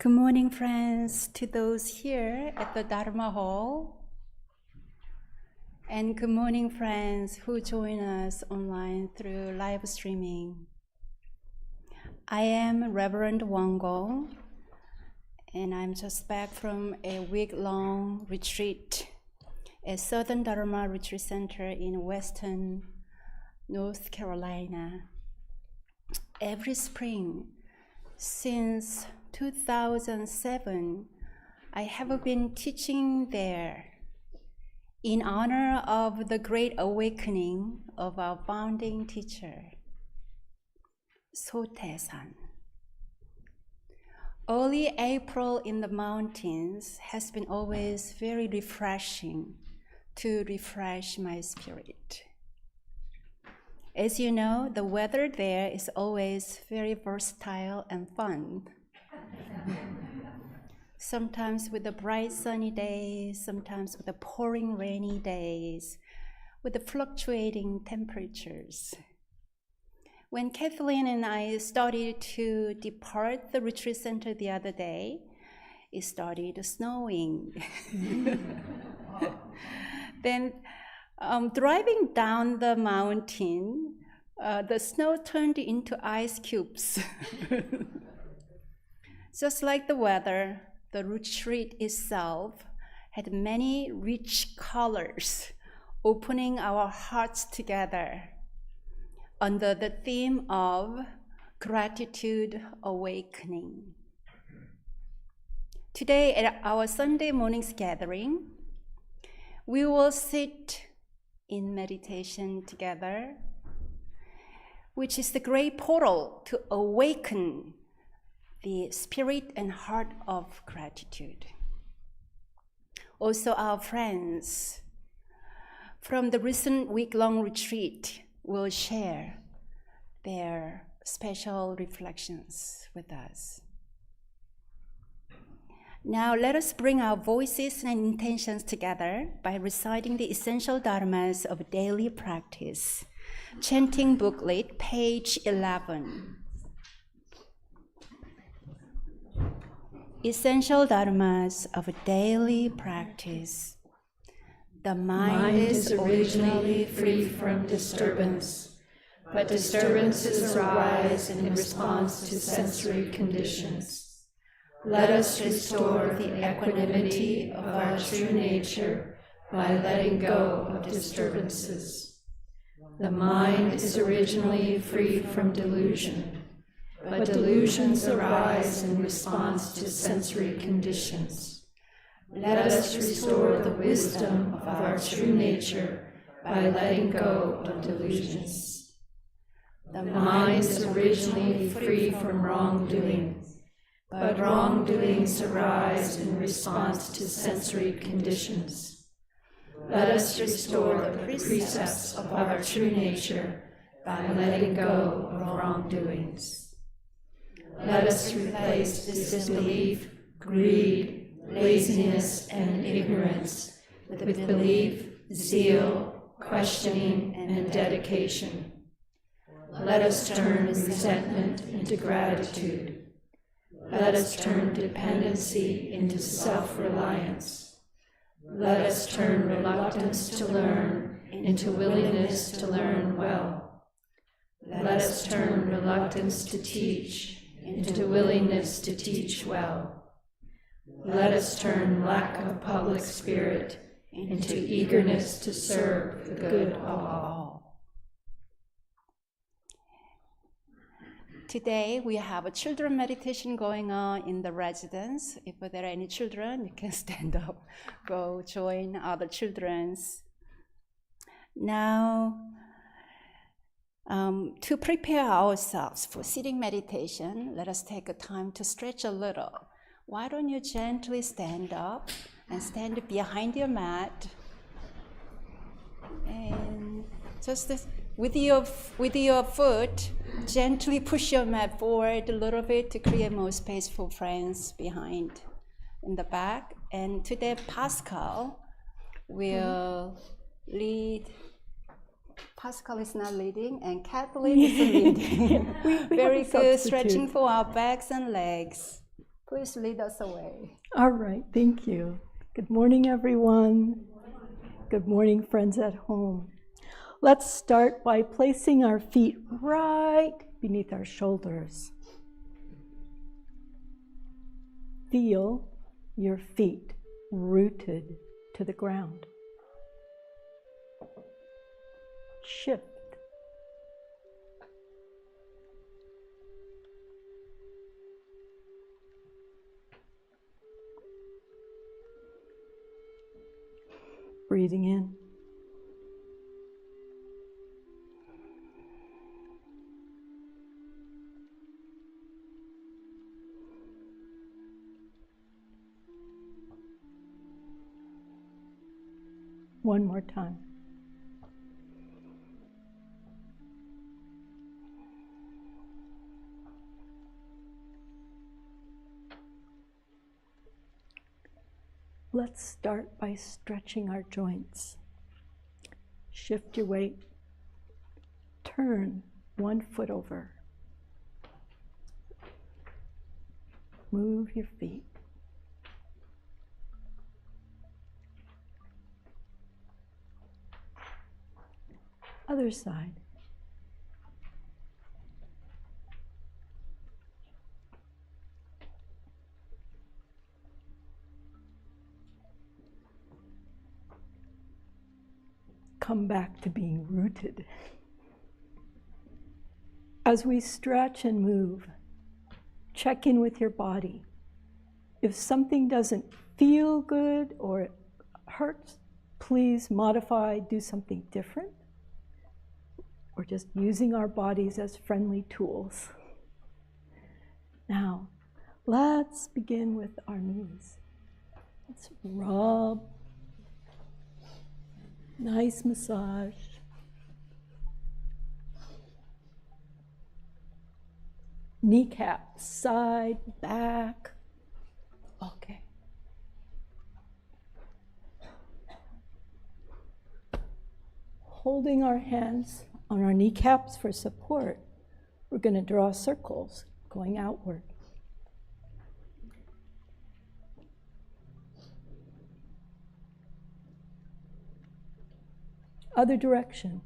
Good morning, friends, to those here at the Dharma Hall. And good morning, friends who join us online through live streaming. I am Reverend Won Buddhist, and I'm just back from a week-long retreat at Southern Dharma Retreat Center in Western North Carolina. Every spring since 2007, I have been teaching there in honor of the great awakening of our founding teacher, Sotaesan. Early April in the mountains has been always very refreshing to refresh my spirit. As you know, the weather there is always very versatile and fun. Sometimes with the bright sunny days, sometimes with the pouring rainy days, with the fluctuating temperatures. When Kathleen and I started to depart the retreat center the other day, it started snowing. Then driving down the mountain, the snow turned into ice cubes. Just like the weather, the retreat itself had many rich colors, opening our hearts together under the theme of gratitude awakening. Today at our Sunday morning's gathering, we will sit in meditation together, which is the great portal to awaken the spirit and heart of gratitude. Also, our friends from the recent week-long retreat will share their special reflections with us. Now, let us bring our voices and intentions together by reciting the essential dharmas of daily practice. Chanting booklet, page 11. Essential dharmas of daily practice. The mind is originally free from disturbance, but disturbances arise in response to sensory conditions. Let us restore the equanimity of our true nature by letting go of disturbances. The mind is originally free from delusion, but delusions arise in response to sensory conditions. Let us restore the wisdom of our true nature by letting go of delusions. The mind is originally free from wrongdoing, but wrongdoings arise in response to sensory conditions. Let us restore the precepts of our true nature by letting go of wrongdoings. Let us replace disbelief, greed, laziness, and ignorance with belief, zeal, questioning, and dedication. Let us turn resentment into gratitude. Let us turn dependency into self-reliance. Let us turn reluctance to learn into willingness to learn well. Let us turn reluctance to teach into willingness to teach well. Let us turn lack of public spirit into eagerness to serve the good of all. Today we have a children meditation going on in the residence. If there are any children, you can stand up, go join other children's. Now, to prepare ourselves for sitting meditation, let us take a time to stretch a little. Why don't you gently stand up and stand behind your mat, and just with your foot, gently push your mat forward a little bit to create more space for friends behind in the back. And today Pascal will lead. Pascal is not leading, and Kathleen is leading. Very good, stretching for our backs and legs. Please lead us away. All right, thank you. Good morning, everyone. Good morning, friends at home. Let's start by placing our feet right beneath our shoulders. Feel your feet rooted to the ground. Shift. Breathing in. One more time. Let's start by stretching our joints. Shift your weight. Turn one foot over. Move your feet. Other side. Come back to being rooted. As we stretch and move, check in with your body. If something doesn't feel good or it hurts, please modify, do something different. We're just using our bodies as friendly tools. Now, let's begin with our knees. Let's rub. Nice massage. Kneecap, side, back. Okay. Holding our hands on our kneecaps for support, we're going to draw circles going outward. Other direction.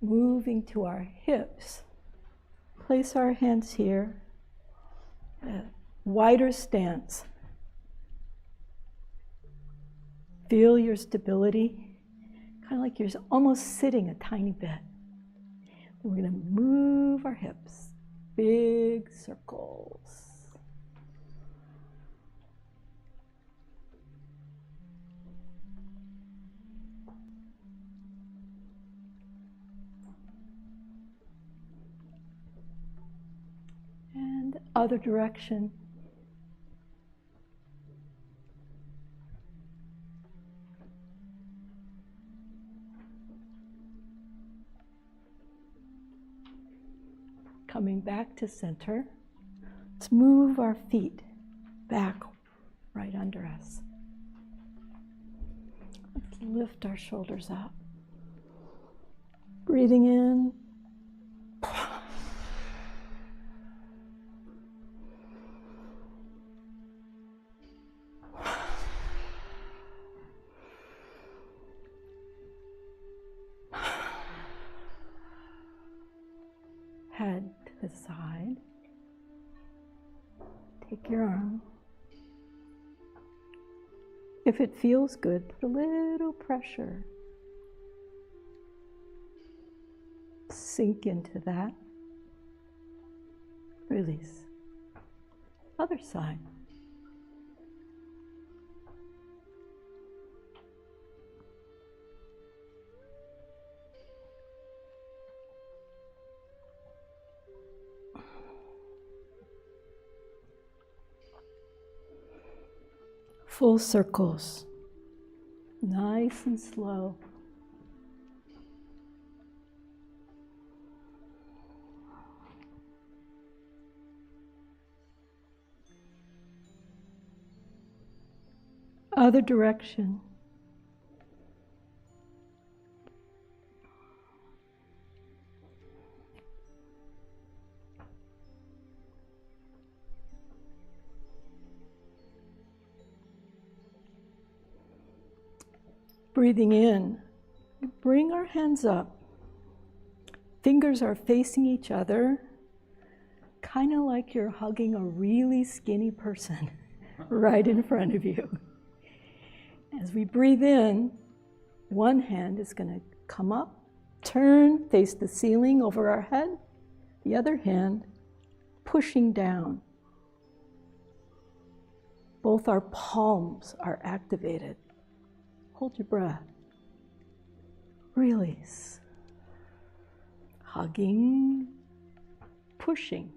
Moving to our hips. Place our hands here. A wider stance. Feel your stability. Kind of like you're almost sitting a tiny bit. We're going to move our hips. Big circles. And other direction. Coming back to center. Let's move our feet back right under us. Let's lift our shoulders up. Breathing in. Head to the side. Take your arm. If it feels good, put a little pressure. Sink into that. Release. Other side. Full circles, nice and slow. Other direction. Breathing in, bring our hands up. Fingers are facing each other, kind of like you're hugging a really skinny person right in front of you. As we breathe in, one hand is going to come up, turn, face the ceiling over our head. The other hand pushing down. Both our palms are activated. Hold your breath. Release. Hugging, pushing.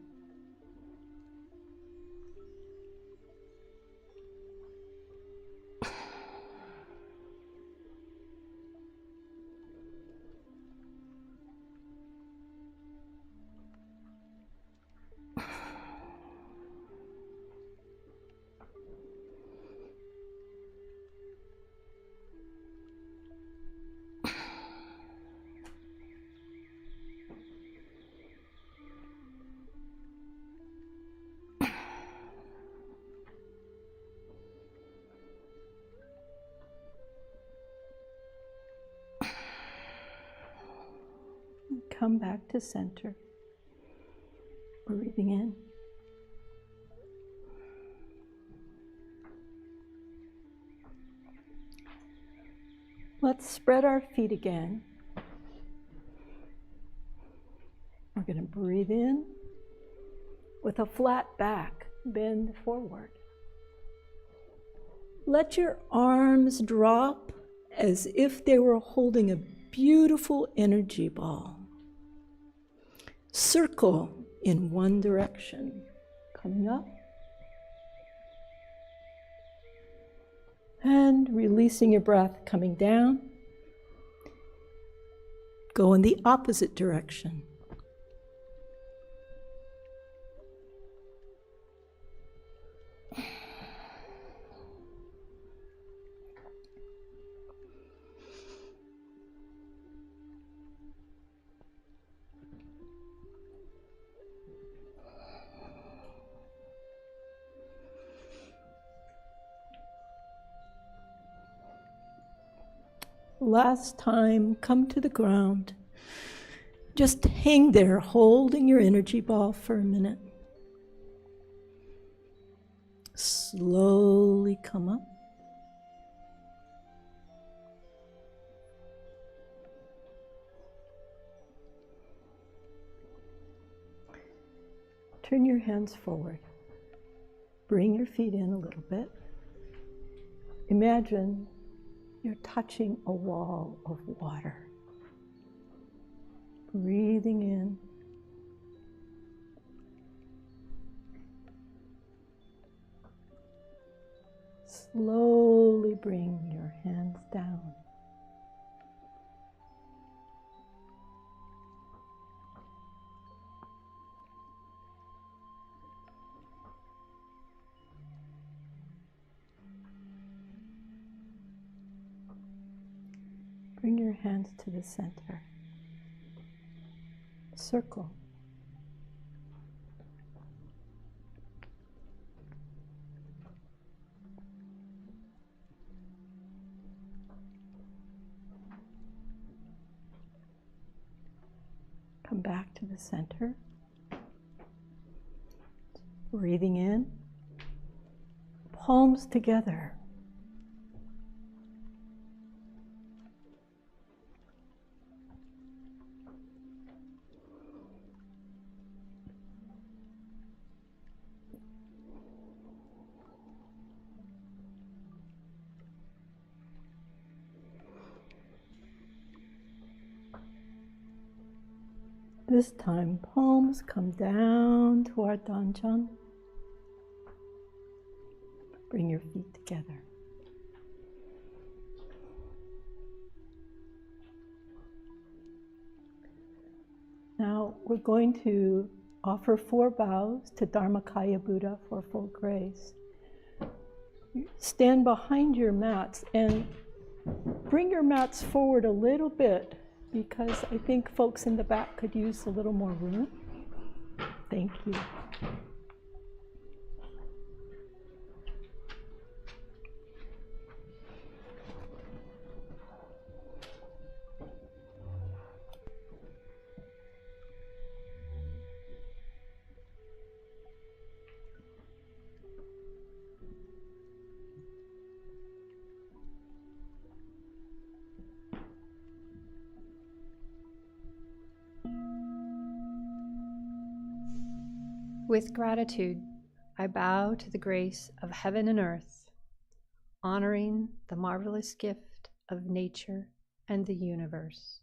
Come back to center. Breathing in. Let's spread our feet again. We're going to breathe in with a flat back, bend forward. Let your arms drop as if they were holding a beautiful energy ball. Circle in one direction, coming up. And releasing your breath, coming down. Go in the opposite direction. Last time, come to the ground. Just hang there, holding your energy ball for a minute. Slowly come up. Turn your hands forward. Bring your feet in a little bit. Imagine you're touching a wall of water. Breathing in. Slowly bring your hands down. Bring your hands to the center. Circle. Come back to the center. Breathing in. Palms together. This time, palms come down to our danchan. Bring your feet together. Now, we're going to offer 4 bows to Dharmakaya Buddha for full grace. Stand behind your mats and bring your mats forward a little bit, because I think folks in the back could use a little more room. Thank you. With gratitude, I bow to the grace of heaven and earth, honoring the marvelous gift of nature and the universe.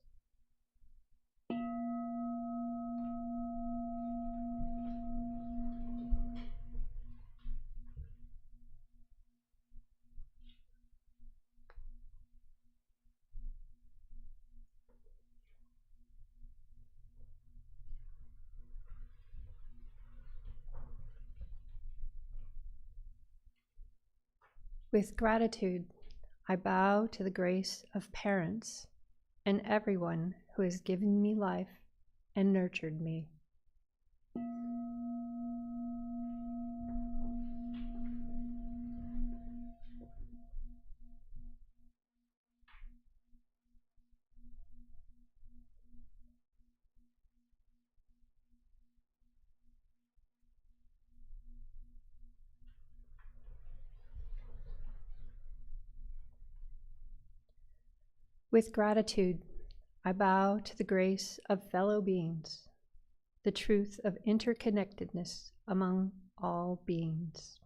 With gratitude, I bow to the grace of parents and everyone who has given me life and nurtured me. With gratitude, I bow to the grace of fellow beings, the truth of interconnectedness among all beings.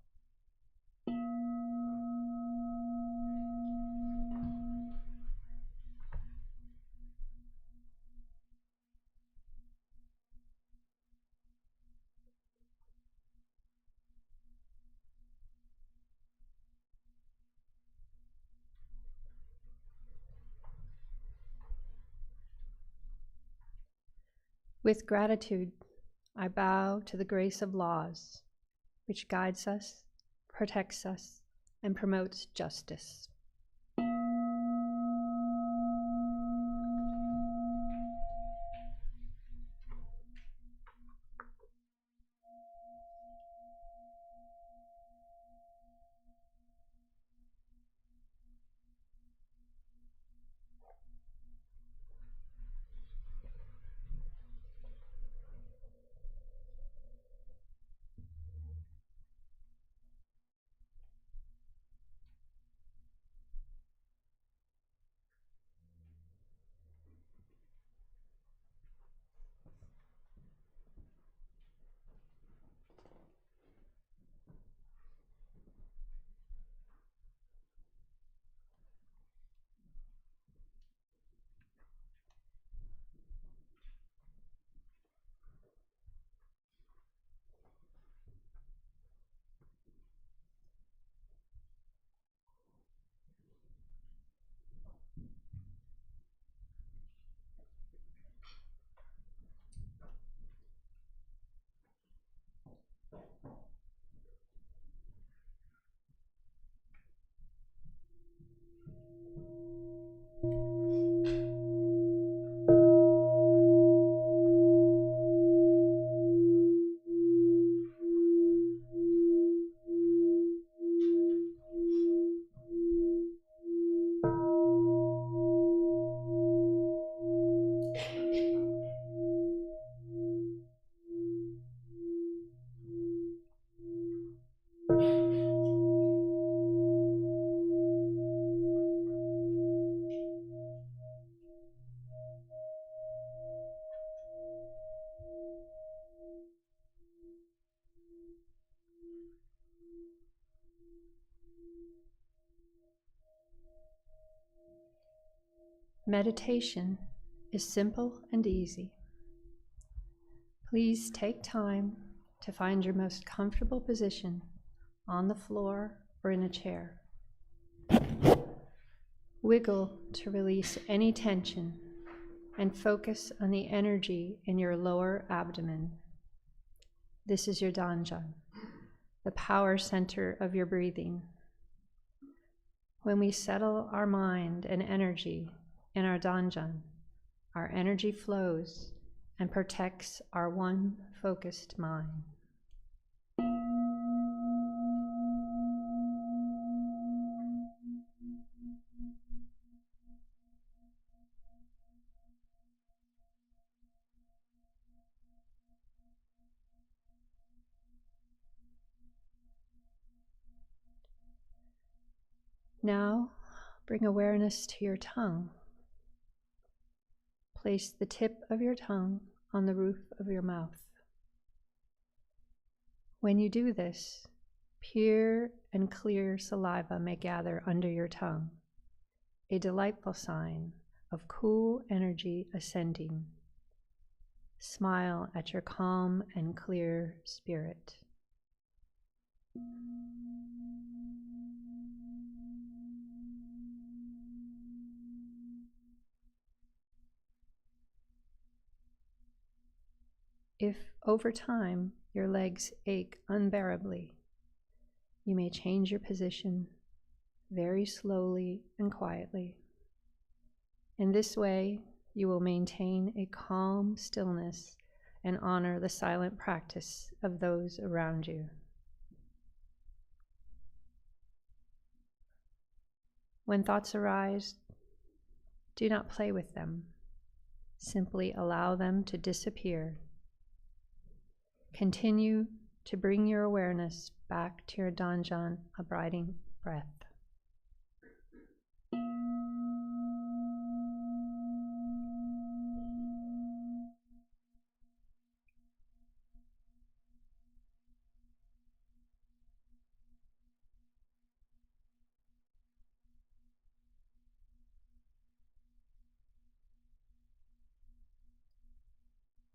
With gratitude, I bow to the grace of laws, which guides us, protects us, and promotes justice. Meditation is simple and easy. Please take time to find your most comfortable position on the floor or in a chair. Wiggle to release any tension and focus on the energy in your lower abdomen. This is your Danjan, the power center of your breathing. When we settle our mind and energy in our Danjan, our energy flows and protects our one focused mind. Now, bring awareness to your tongue. Place the tip of your tongue on the roof of your mouth. When you do this, pure and clear saliva may gather under your tongue, a delightful sign of cool energy ascending. Smile at your calm and clear spirit. If over time your legs ache unbearably, you may change your position very slowly and quietly. In this way, you will maintain a calm stillness and honor the silent practice of those around you. When thoughts arise, do not play with them. Simply allow them to disappear. Continue to bring your awareness back to your Danjan abiding breath.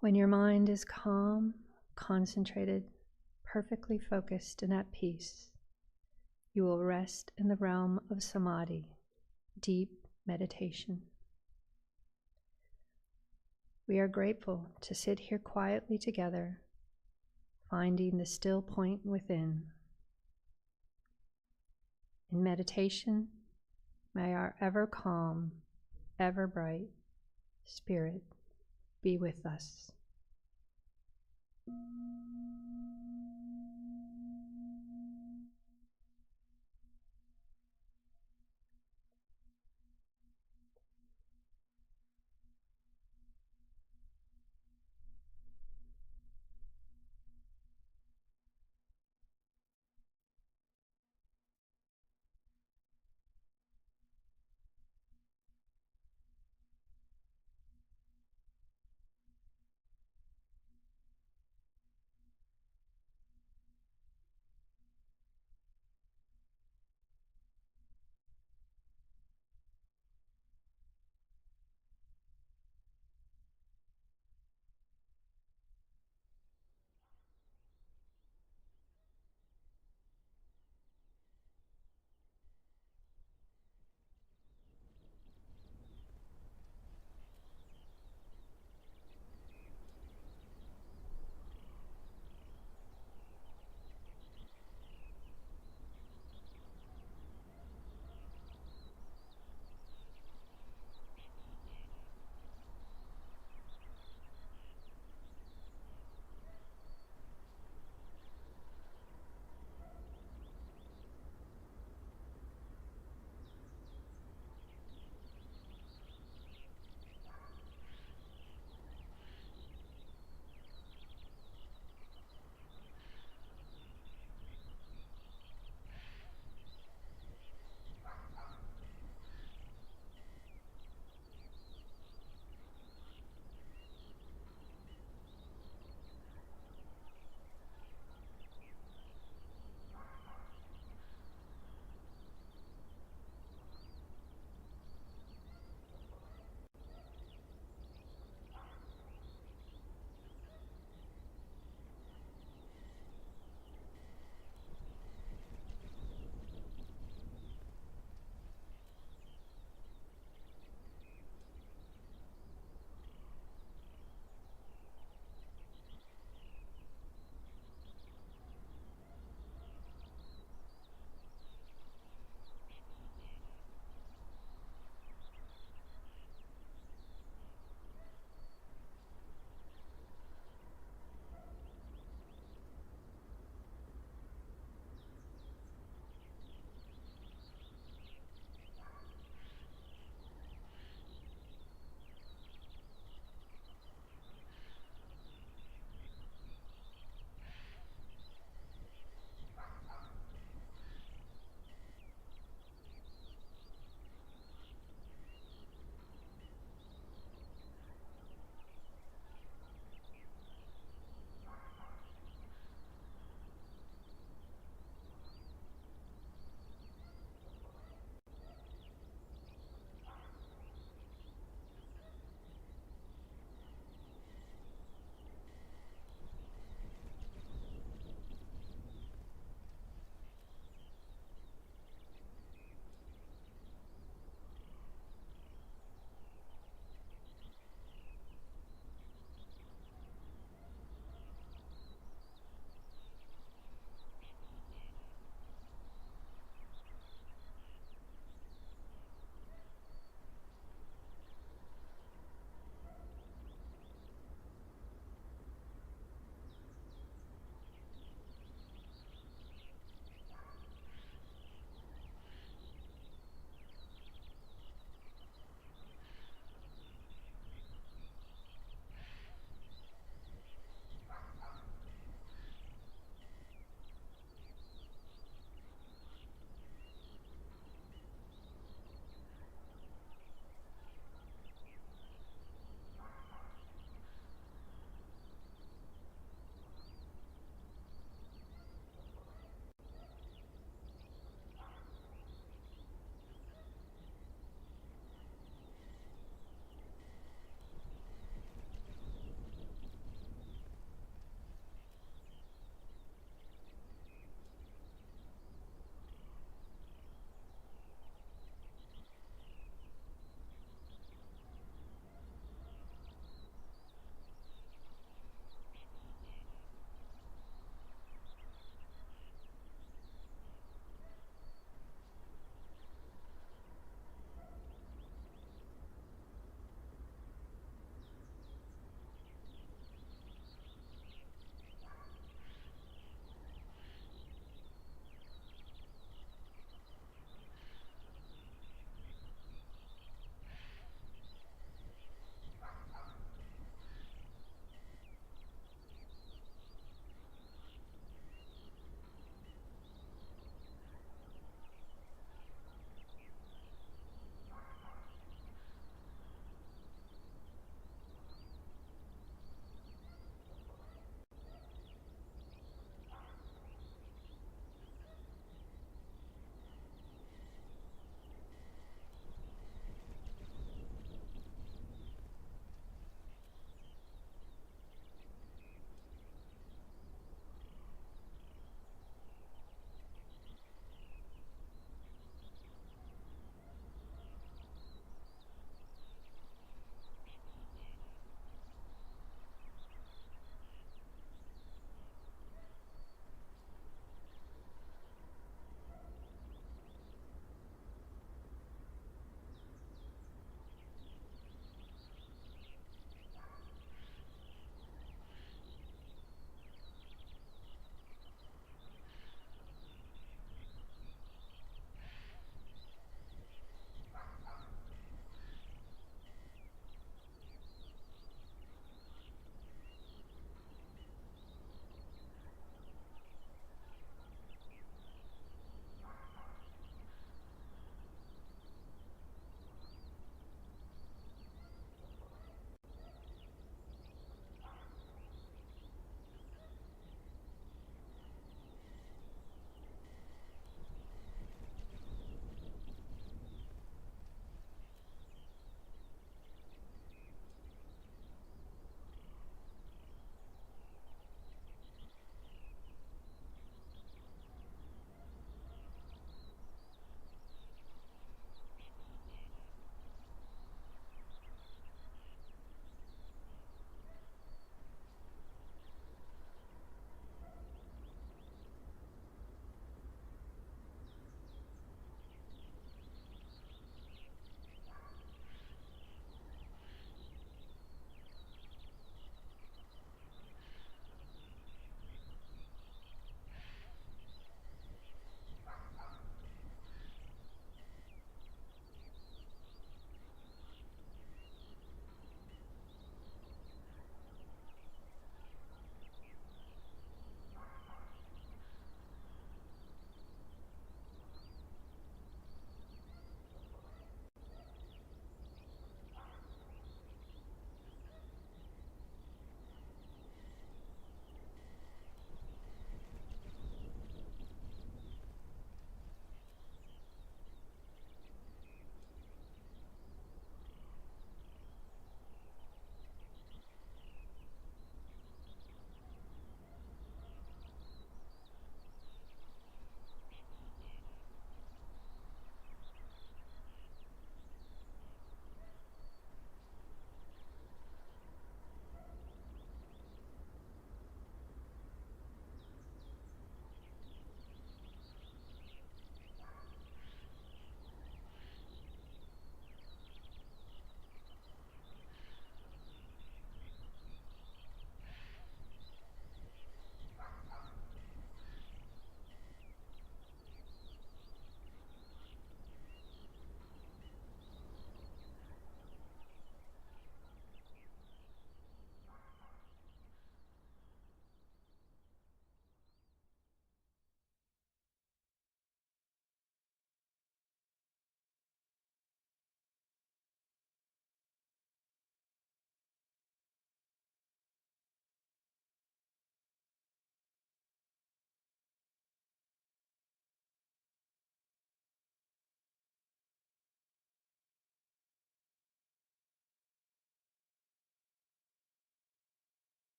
When your mind is calm, concentrated, perfectly focused and at peace, you will rest in the realm of samadhi, deep meditation. We are grateful to sit here quietly together, finding the still point within. In meditation, may our ever calm, ever bright spirit be with us.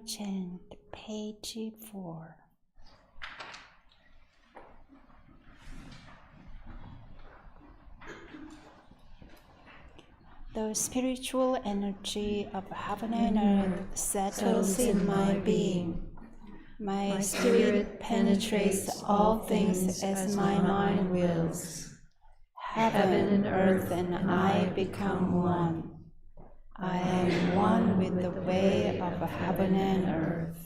chant, page 4. The spiritual energy of heaven and earth settles in my being. My spirit penetrates all things as my mind wills. Heaven and earth and I become one. I am one with the way of heaven and earth.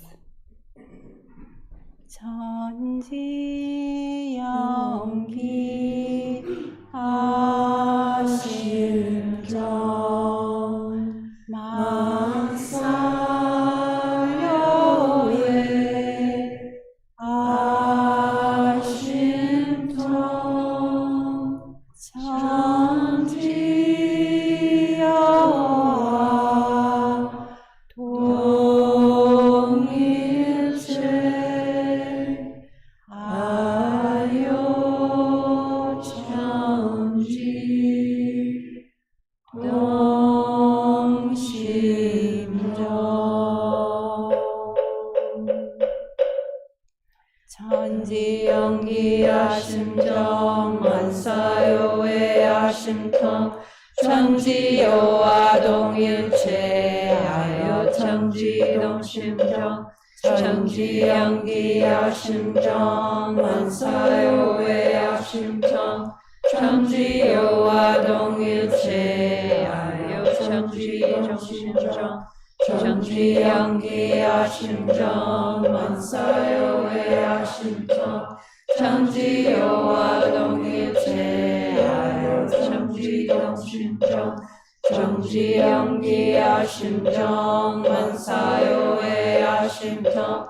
천지연기 아심정 만사여의 아심정 천지여와 동일체 아요천지 동심정 천지연기 아심정 만사요의 아심통 천지여와 동일체 아요천지 동심정 천지연기 아심정 만사요의 아심통 천지여와 동일체 아요천지 동심정 천지연기 아심정 만사요의 아심통 천지여와 동일체 아요천지 동심정 천지연기 아심정 만사요의 아심통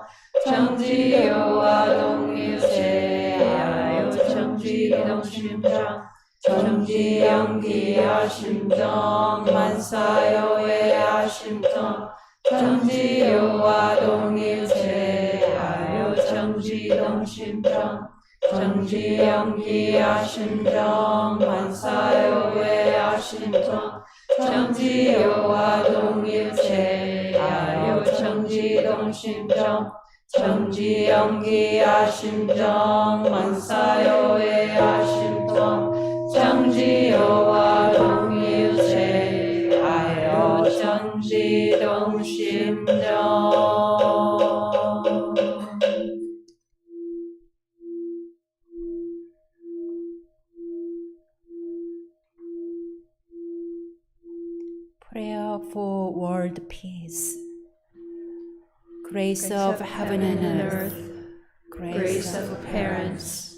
천지여와 동일체 아요천지 동심정 천지연기 아심정 만사요의 아심통 천지여와 동일체 아요천지 동심정 천지연기 아심정 만사요의 아심통 천지여와 동일체 아요천지 동심정 천지연기 아심정 만사요의 아심통 천지여와 동일체 아요천지 동심정 Prayer for world peace. Grace of heaven and earth, grace of parents,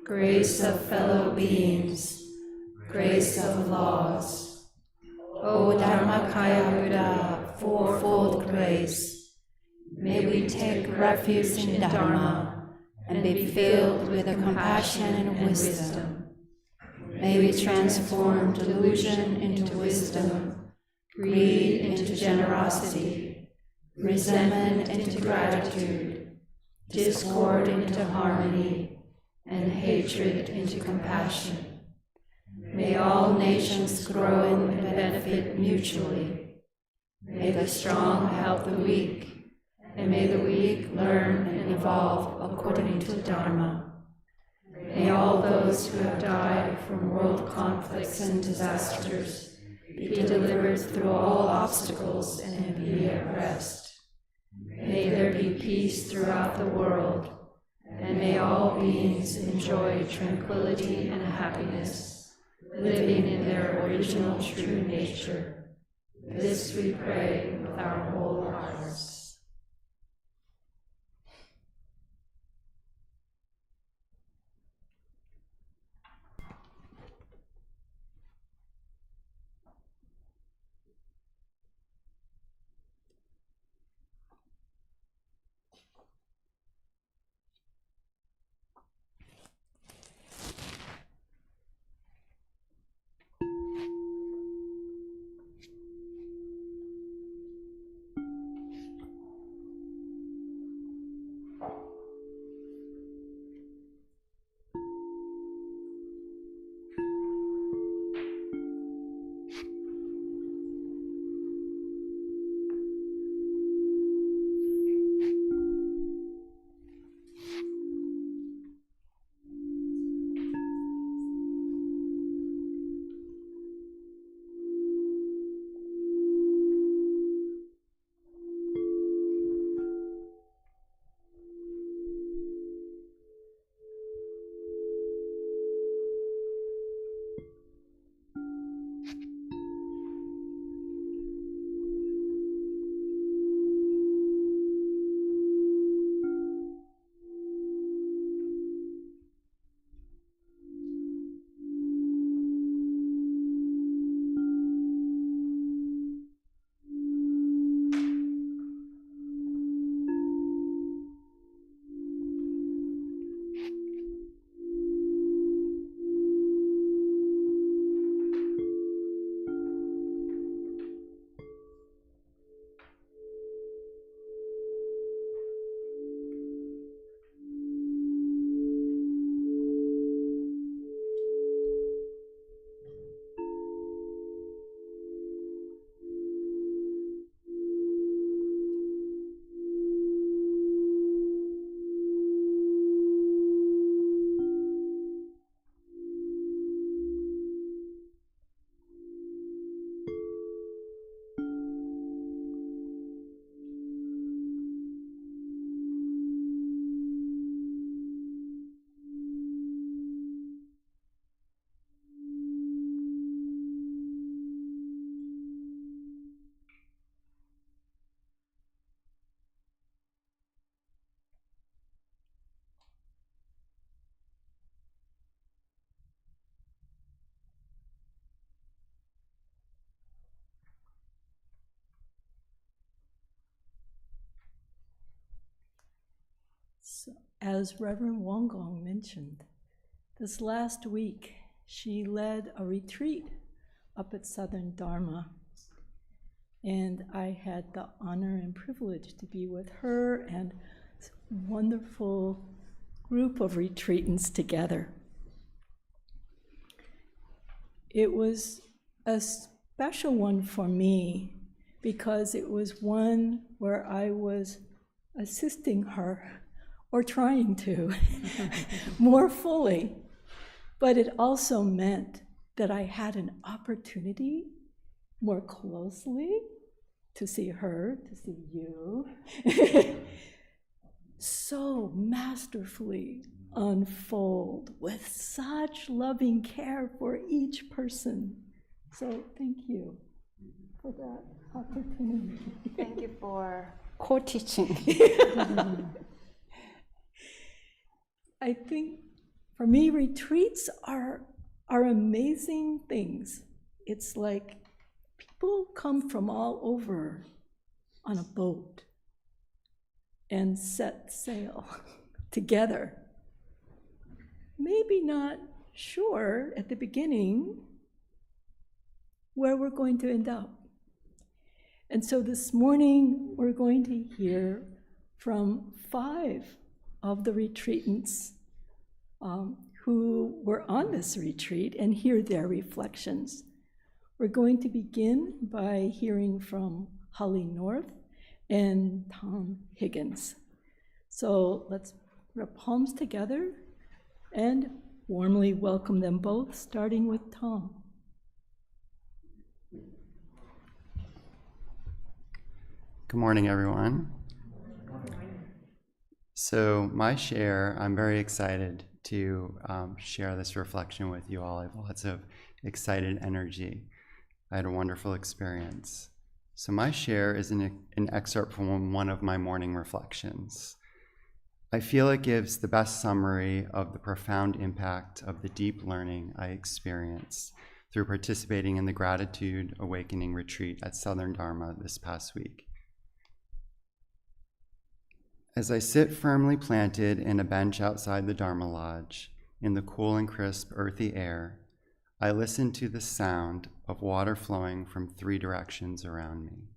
grace of fellow beings, grace of laws. O Dharmakaya Buddha, fourfold grace, may we take refuge in Dharma and be filled with compassion and wisdom. May we transform delusion into wisdom, greed into generosity, resentment into gratitude, discord into harmony, and hatred into compassion. May all nations grow and benefit mutually. May the strong help the weak, and may the weak learn and evolve according to Dharma. May all those who have died from world conflicts and disasters be delivered through all obstacles and be at rest. May there be peace throughout the world, and may all beings enjoy tranquility and happiness, living in their original true nature. This we pray with our whole hearts. as Reverend Won mentioned, this last week she led a retreat up at Southern Dharma. And I had the honor and privilege to be with her and a wonderful group of retreatants together. It was a special one for me because it was one where I was assisting her, or trying to, more fully. But it also meant that I had an opportunity more closely to see her, to see you, so masterfully unfold with such loving care for each person. So thank you for that opportunity. Thank you for co-teaching. I think for me, retreats are amazing things. It's like people come from all over on a boat and set sail together. Maybe not sure at the beginning where we're going to end up. And so this morning, we're going to hear from 5 of the retreatants who were on this retreat and hear their reflections. We're going to begin by hearing from Holly North and Tom Higgins. So let's put our palms together and warmly welcome them both, starting with Tom. Good morning, everyone. So my share, I'm very excited to share this reflection with you all. I have lots of excited energy. I had a wonderful experience. So my share is an excerpt from one of my morning reflections. I feel it gives the best summary of the profound impact of the deep learning I experienced through participating in the Gratitude Awakening Retreat at Southern Dharma this past week. As I sit firmly planted in a bench outside the Dharma Lodge, in the cool and crisp earthy air, I listen to the sound of water flowing from 3 directions around me.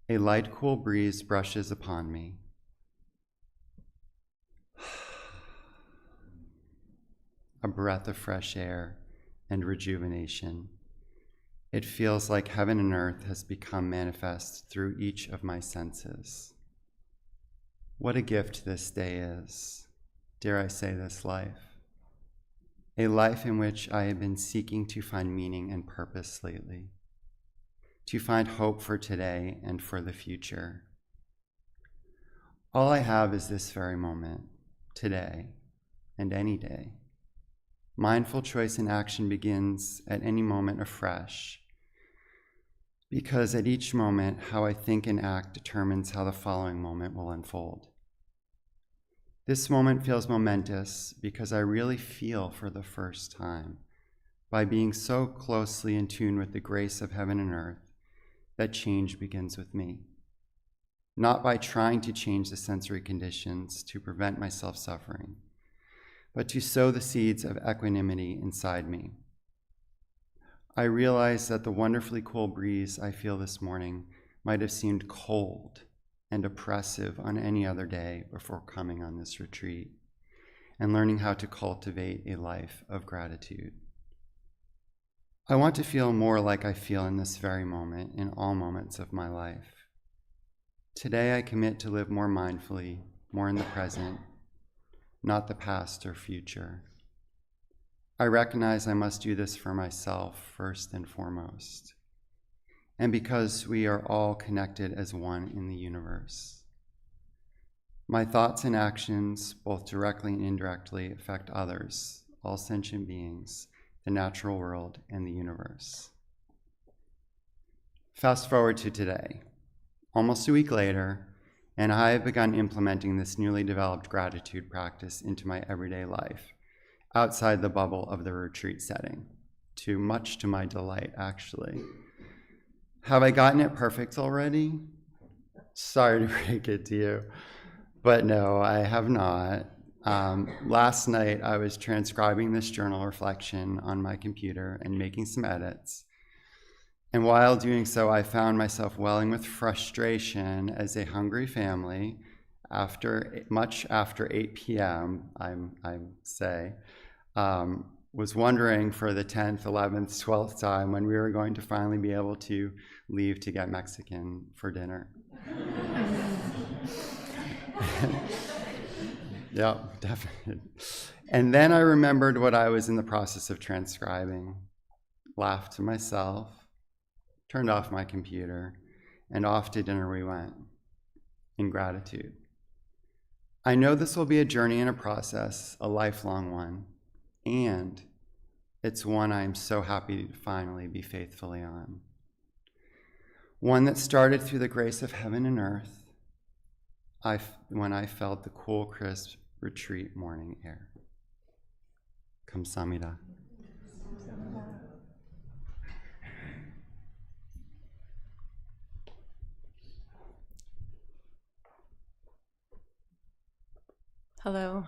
A light, cool breeze brushes upon me. A breath of fresh air and rejuvenation. It feels like heaven and earth has become manifest through each of my senses. What a gift this day is, dare I say this life. A life in which I have been seeking to find meaning and purpose lately, to find hope for today and for the future. All I have is this very moment, today, and any day. Mindful choice and action begins at any moment afresh, because at each moment, how I think and act determines how the following moment will unfold. This moment feels momentous because I really feel for the first time, by being so closely in tune with the grace of heaven and earth, that change begins with me. Not by trying to change the sensory conditions to prevent myself suffering, but to sow the seeds of equanimity inside me. I realize that the wonderfully cool breeze I feel this morning might have seemed cold and oppressive on any other day before coming on this retreat and learning how to cultivate a life of gratitude. I want to feel more like I feel in this very moment, in all moments of my life. Today I commit to live more mindfully, more in the present, not the past or future. I recognize I must do this for myself first and foremost, and because we are all connected as one in the universe. My thoughts and actions, both directly and indirectly, affect others, all sentient beings, the natural world, and the universe. Fast forward to today, almost a week later, and I have begun implementing this newly developed gratitude practice into my everyday life, outside the bubble of the retreat setting, much to my delight, actually. Have I gotten it perfect already? Sorry to break it to you, But no, I have not. Last night, I was transcribing this journal reflection on my computer and making some edits. And while doing so, I found myself welling with frustration as a hungry family, much after 8 p.m., I say, was wondering for the 10th, 11th, 12th time when we were going to finally be able to leave to get Mexican for dinner. Yeah, definitely. And then I remembered what I was in the process of transcribing, laughed to myself, turned off my computer, and off to dinner we went, in gratitude. I know this will be a journey and a process, a lifelong one, and it's one I am so happy to finally be faithfully on. One that started through the grace of heaven and earth, when I felt the cool, crisp retreat morning air. Kamsahamnida. Hello.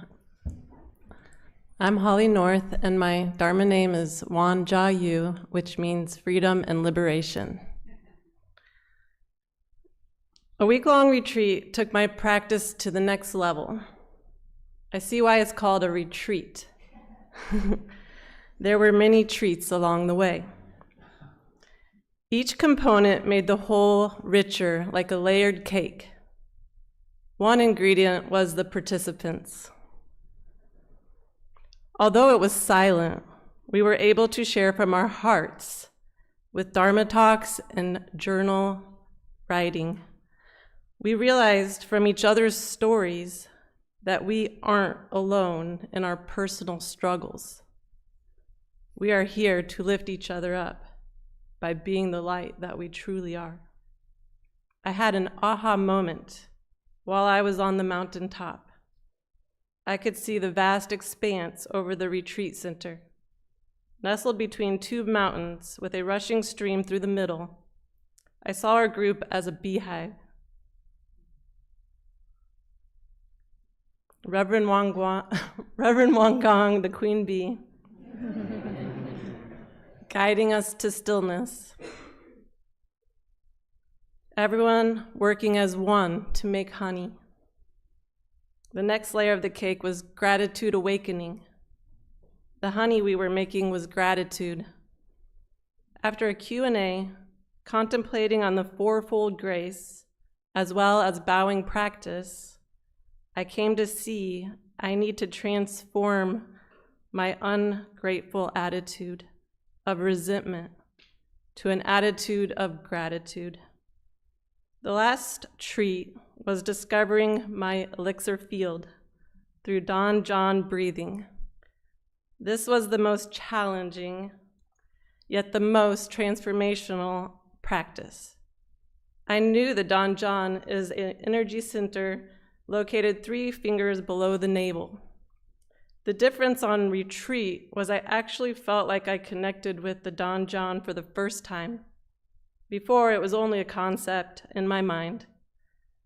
I'm Holly North, and my Dharma name is Won Yu, which means freedom and liberation. A week-long retreat took my practice to the next level. I see why it's called a retreat. There were many treats along the way. Each component made the whole richer, like a layered cake. One ingredient was the participants. Although it was silent, we were able to share from our hearts with Dharma talks and journal writing. We realized from each other's stories that we aren't alone in our personal struggles. We are here to lift each other up by being the light that we truly are. I had an aha moment while I was on the mountaintop. I could see the vast expanse over the retreat center. Nestled between two mountains with a rushing stream through the middle, I saw our group as a beehive. Reverend Won Gong, the queen bee, guiding us to stillness. Everyone working as one to make honey. The next layer of the cake was gratitude awakening. The honey we were making was gratitude. After a Q&A, contemplating on the fourfold grace, as well as bowing practice, I came to see I need to transform my ungrateful attitude of resentment to an attitude of gratitude. The last treat was discovering my elixir field through Danjan breathing. This was the most challenging, yet the most transformational practice. I knew the Danjan is an energy center located 3 fingers below the navel. The difference on retreat was I actually felt like I connected with the Danjan for the first time. Before, it was only a concept in my mind.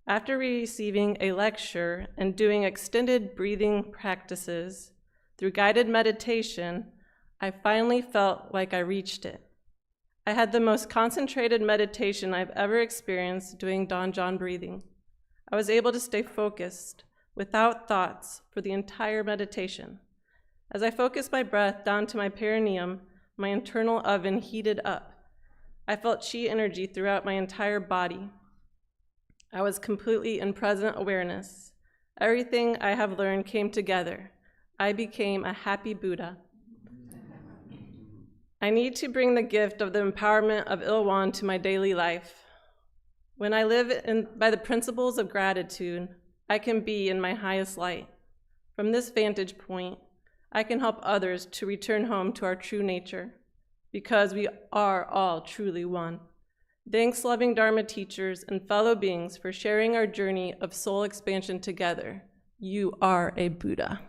After receiving a lecture and doing extended breathing practices through guided meditation, I finally felt like I reached it. I had the most concentrated meditation I've ever experienced doing Danjan breathing. I was able to stay focused without thoughts for the entire meditation. As I focused my breath down to my perineum, my internal oven heated up. I felt Qi energy throughout my entire body. I was completely in present awareness. Everything I have learned came together. I became a happy Buddha. I need to bring the gift of the empowerment of Ilwan to my daily life. When I live by the principles of gratitude, I can be in my highest light. From this vantage point, I can help others to return home to our true nature, because we are all truly one. Thanks, loving Dharma teachers and fellow beings, for sharing our journey of soul expansion together. You are a Buddha.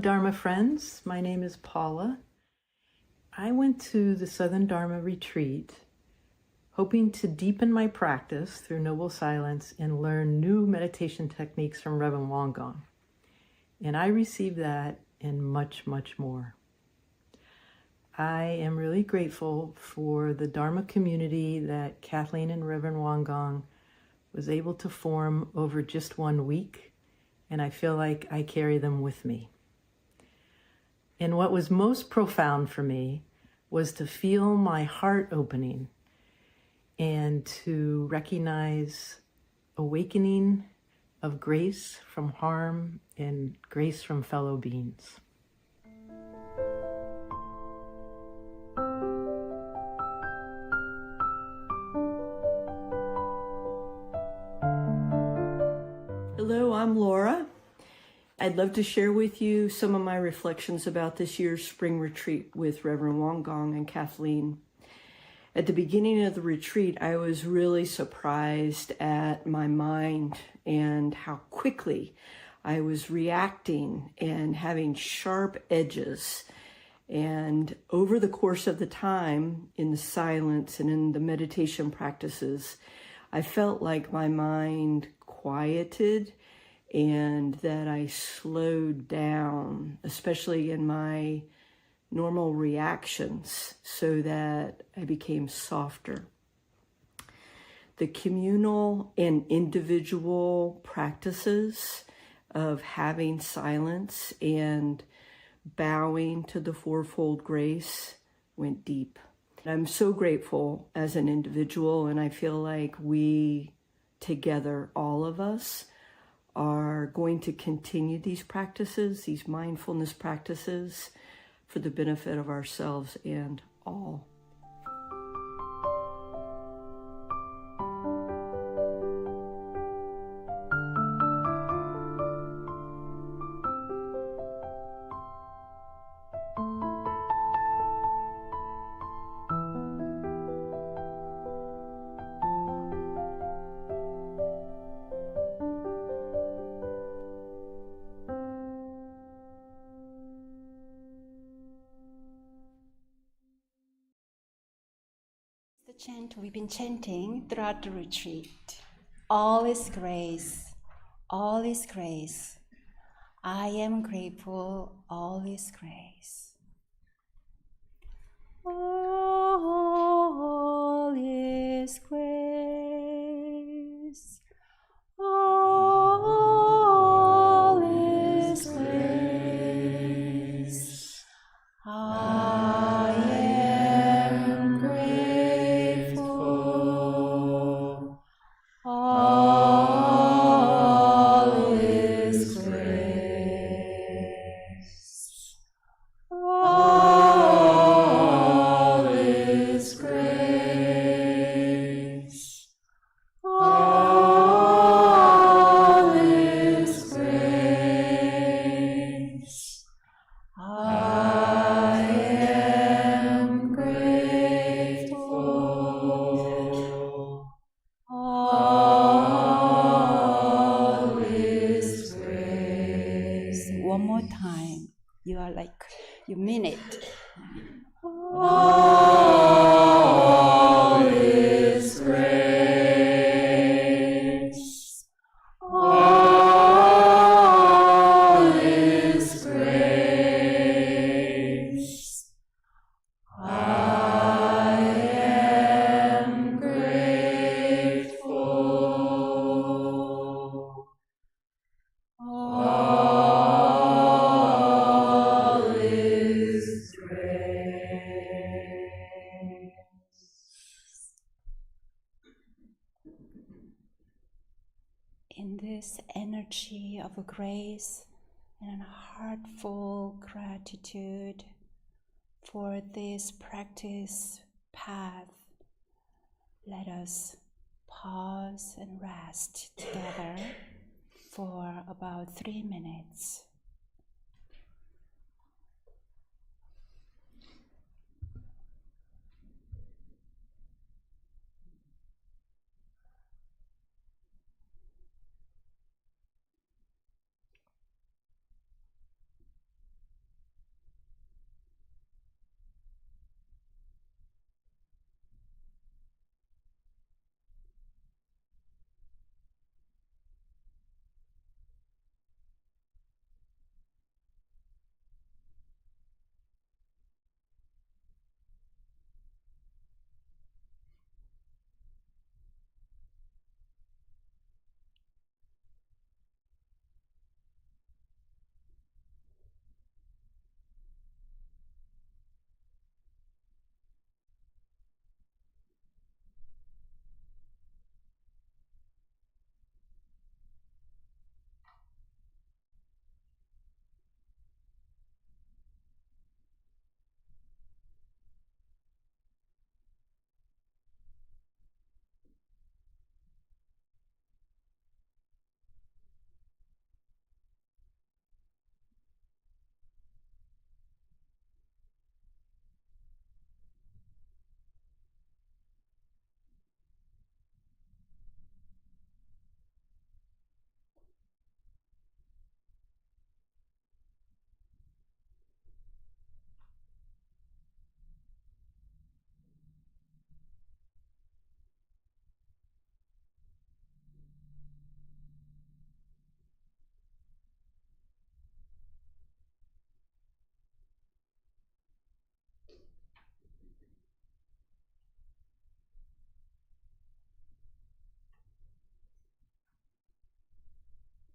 Dharma friends. My name is Paula. I went to the Southern Dharma retreat hoping to deepen my practice through noble silence and learn new meditation techniques from Reverend Won Buddhist. And I received that and much, much more. I am really grateful for the Dharma community that Kathleen and Reverend Won Buddhist was able to form over just 1 week, and I feel like I carry them with me. And what was most profound for me was to feel my heart opening and to recognize awakening of grace from harm and grace from fellow beings. Hello, I'm Laura. I'd love to share with you some of my reflections about this year's spring retreat with Reverend Won Buddhist and Kathleen. At the beginning of the retreat, I was really surprised at my mind and how quickly I was reacting and having sharp edges. And over the course of the time, in the silence and in the meditation practices, I felt like my mind quieted and that I slowed down, especially in my normal reactions, so that I became softer. The communal and individual practices of having silence and bowing to the fourfold grace went deep. I'm so grateful as an individual, and I feel like we together, all of us, are going to continue these practices, these mindfulness practices, for the benefit of ourselves and all. The chant we've been chanting throughout the retreat. All is grace, all is grace. I am grateful, all is grace. All is grace. All is grace. I am grateful. All is grace. All is grace. All is grace. I am grateful. All is grace. One more time. You are like, you mean it. All is grace. All is grace. I am grateful. All is grace. In this energy of grace and heartful gratitude for this practice path, let us pause and rest together for about 3 minutes.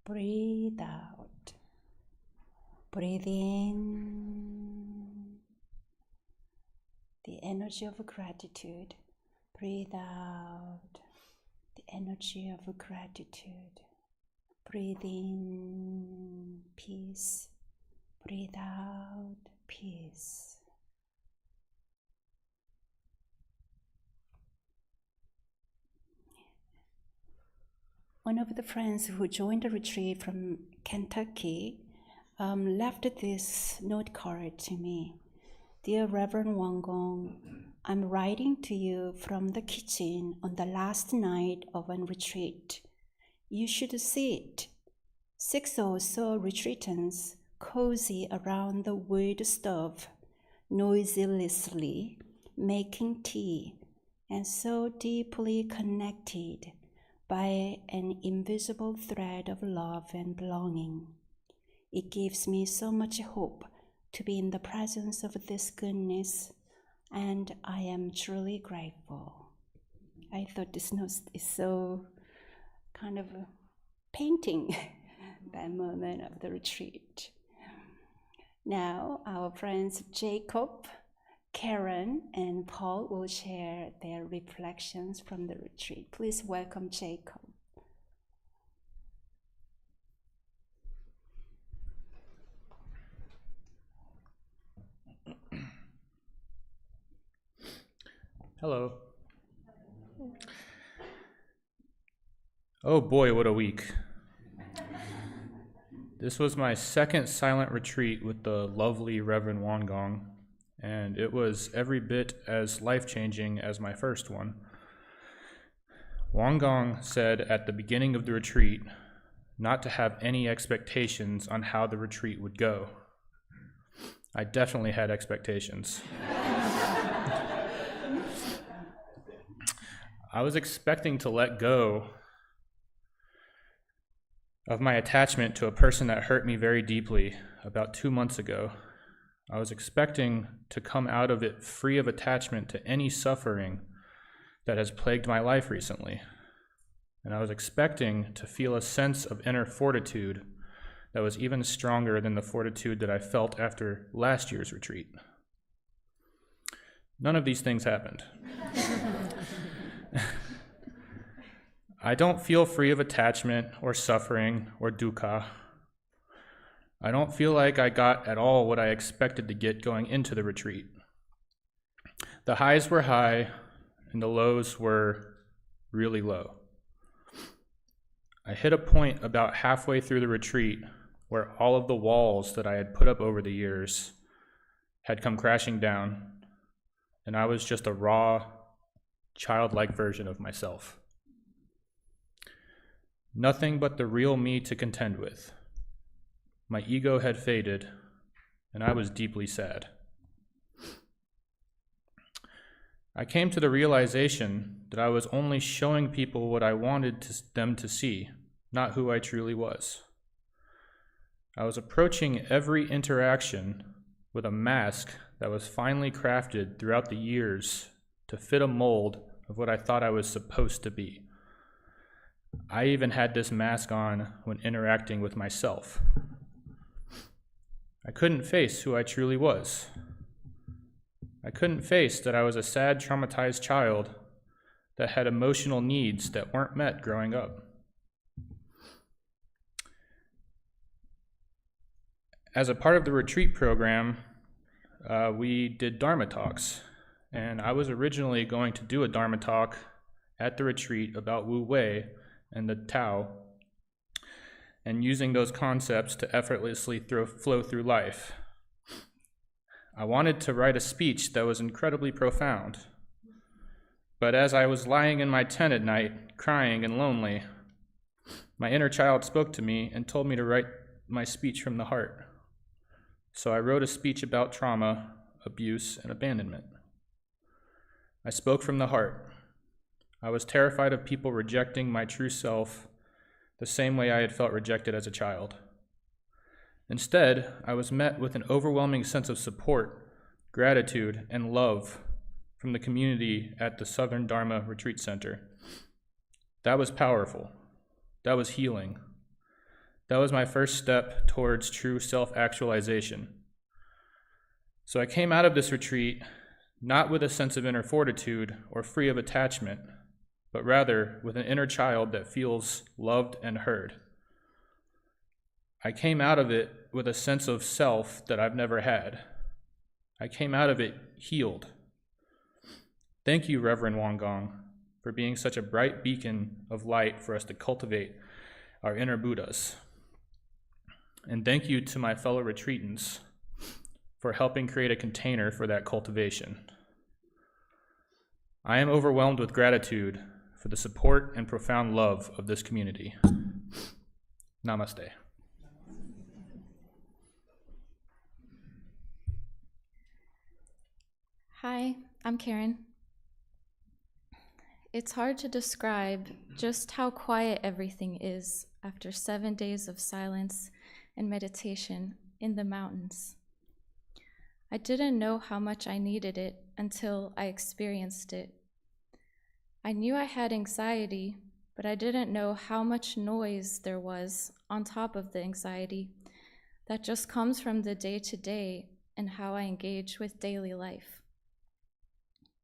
Breathe out. Breathe in the energy of gratitude. Breathe out the energy of gratitude. Breathe in peace. Breathe out peace. One of the friends who joined the retreat from Kentucky left this note card to me. Dear Reverend Won Gong, I'm writing to you from the kitchen on the last night of a retreat. You should see it. 6 or so retreatants cozy around the wood stove, noiselessly making tea, and so deeply connected by an invisible thread of love and belonging. It gives me so much hope to be in the presence of this goodness, and I am truly grateful. I thought this note is so kind of painting that moment of the retreat. Now, our friends Jacob, Karen, and Paul will share their reflections from the retreat. Please welcome Jacob. Hello. Oh boy, what a week. This was my second silent retreat with the lovely Reverend Won Gong, and it was every bit as life-changing as my first one. Won Gong said at the beginning of the retreat not to have any expectations on how the retreat would go. I definitely had expectations. I was expecting to let go of my attachment to a person that hurt me very deeply about 2 months ago. I was expecting to come out of it free of attachment to any suffering that has plagued my life recently. And I was expecting to feel a sense of inner fortitude that was even stronger than the fortitude that I felt after last year's retreat. None of these things happened. I don't feel free of attachment or suffering or dukkha. I don't feel like I got at all what I expected to get going into the retreat. The highs were high and the lows were really low. I hit a point about halfway through the retreat where all of the walls that I had put up over the years had come crashing down, and I was just a raw, childlike version of myself. Nothing but the real me to contend with. My ego had faded, and I was deeply sad. I came to the realization that I was only showing people what I wanted them to see, not who I truly was. I was approaching every interaction with a mask that was finely crafted throughout the years to fit a mold of what I thought I was supposed to be. I even had this mask on when interacting with myself. I couldn't face who I truly was. I couldn't face that I was a sad, traumatized child that had emotional needs that weren't met growing up. As a part of the retreat program, we did Dharma Talks, and I was originally going to do a Dharma Talk at the retreat about Wu Wei and the Tao, and using those concepts to effortlessly flow through life. I wanted to write a speech that was incredibly profound, but as I was lying in my tent at night, crying and lonely, my inner child spoke to me and told me to write my speech from the heart. So I wrote a speech about trauma, abuse, and abandonment. I spoke from the heart. I was terrified of people rejecting my true self the same way I had felt rejected as a child. Instead, I was met with an overwhelming sense of support, gratitude, and love from the community at the Southern Dharma Retreat Center. That was powerful. That was healing. That was my first step towards true self-actualization. So I came out of this retreat not with a sense of inner fortitude or free of attachment, but rather with an inner child that feels loved and heard. I came out of it with a sense of self that I've never had. I came out of it healed. Thank you, Reverend Won Gong, for being such a bright beacon of light for us to cultivate our inner Buddhas. And thank you to my fellow retreatants for helping create a container for that cultivation. I am overwhelmed with gratitude for the support and profound love of this community. Namaste. Hi, I'm Karen. It's hard to describe just how quiet everything is after 7 days of silence and meditation in the mountains. I didn't know how much I needed it until I experienced it. I knew I had anxiety, but I didn't know how much noise there was on top of the anxiety that just comes from the day-to-day and how I engage with daily life.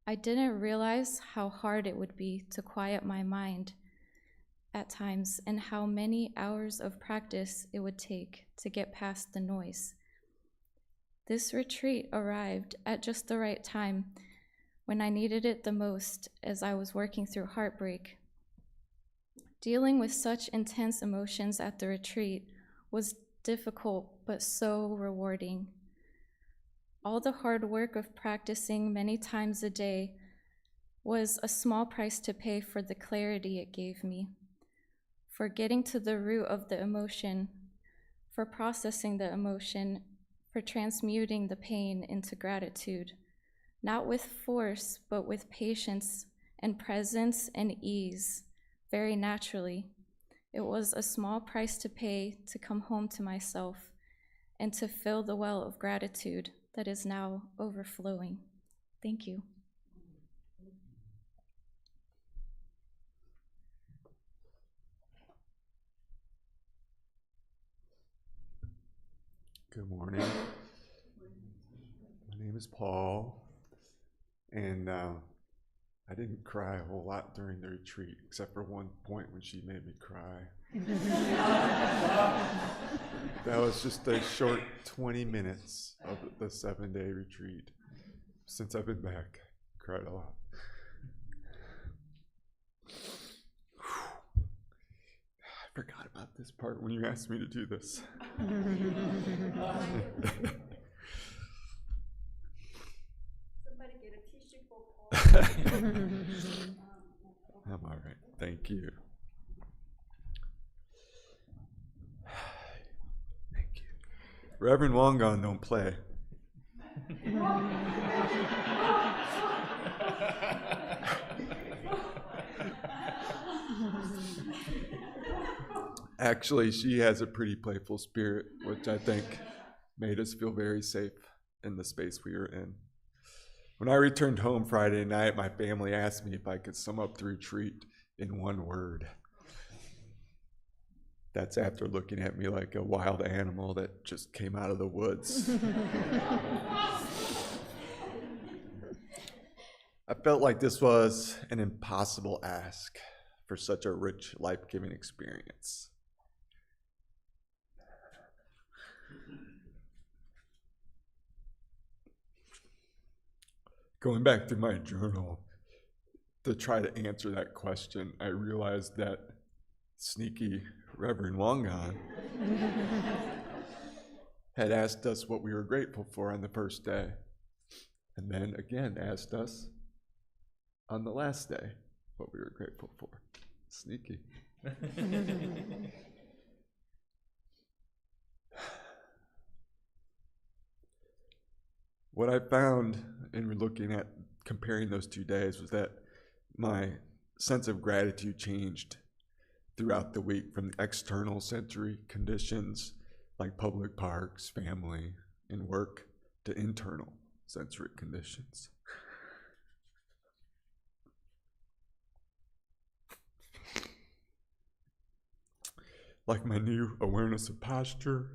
I didn't realize how hard it would be to quiet my mind at times and how many hours of practice it would take to get past the noise. This retreat arrived at just the right time when I needed it the most as I was working through heartbreak. Dealing with such intense emotions at the retreat was difficult but so rewarding. All the hard work of practicing many times a day was a small price to pay for the clarity it gave me, for getting to the root of the emotion, for processing the emotion, for transmuting the pain into gratitude, not with force, but with patience and presence and ease, very naturally. It was a small price to pay to come home to myself and to fill the well of gratitude that is now overflowing. Thank you. Good morning. My name is Paul, and I didn't cry a whole lot during the retreat, except for one point when she made me cry. That was just a short 20 minutes of the 7-day retreat. Since I've been back, I cried a lot. I forgot about this part when you asked me to do this. Somebody get a tissue for Paul. I'm all right. Thank you. Thank you. Reverend Won Gong don't play. Actually, she has a pretty playful spirit, which I think made us feel very safe in the space we were in. When I returned home Friday night, my family asked me if I could sum up the retreat in one word. That's after looking at me like a wild animal that just came out of the woods. I felt like this was an impossible ask for such a rich, life-giving experience. Going back through my journal to try to answer that question, I realized that sneaky Reverend Won Gong had asked us what we were grateful for on the first day, and then again asked us on the last day what we were grateful for. Sneaky. What I found in looking at comparing those 2 days was that my sense of gratitude changed throughout the week from the external sensory conditions like public parks, family, and work to internal sensory conditions. like my new awareness of posture,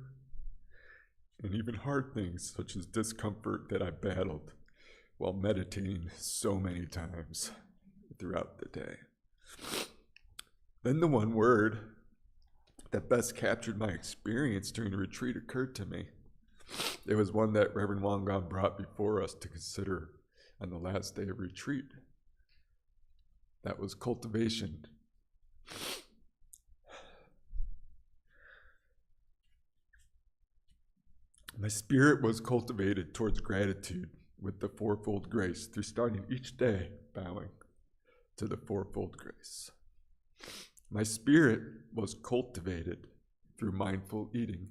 and even hard things such as discomfort that I battled while meditating so many times throughout the day. Then the one word that best captured my experience during the retreat occurred to me. It was one that Reverend Won Buddhist brought before us to consider on the last day of retreat. That was cultivation. My spirit was cultivated towards gratitude with the fourfold grace through starting each day bowing to the fourfold grace. My spirit was cultivated through mindful eating,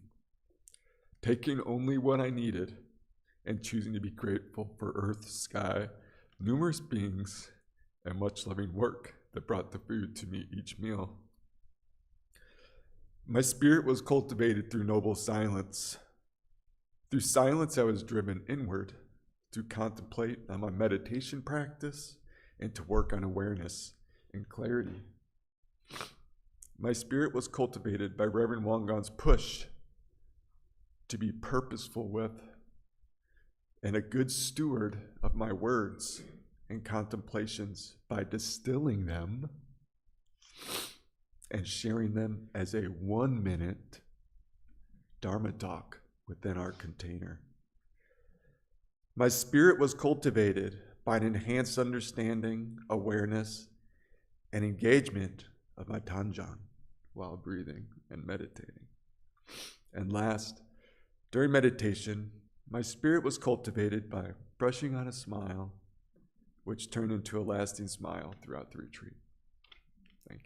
taking only what I needed and choosing to be grateful for earth, sky, numerous beings, and much loving work that brought the food to me each meal. My spirit was cultivated through noble silence. Through silence, I was driven inward to contemplate on my meditation practice and to work on awareness and clarity. My spirit was cultivated by Reverend Won Buddhist's push to be purposeful with and a good steward of my words and contemplations by distilling them and sharing them as a 1-minute Dharma Talk within our container. My spirit was cultivated by an enhanced understanding, awareness, and engagement of my Tanjan while breathing and meditating. And last, during meditation, my spirit was cultivated by brushing on a smile, which turned into a lasting smile throughout the retreat. Thank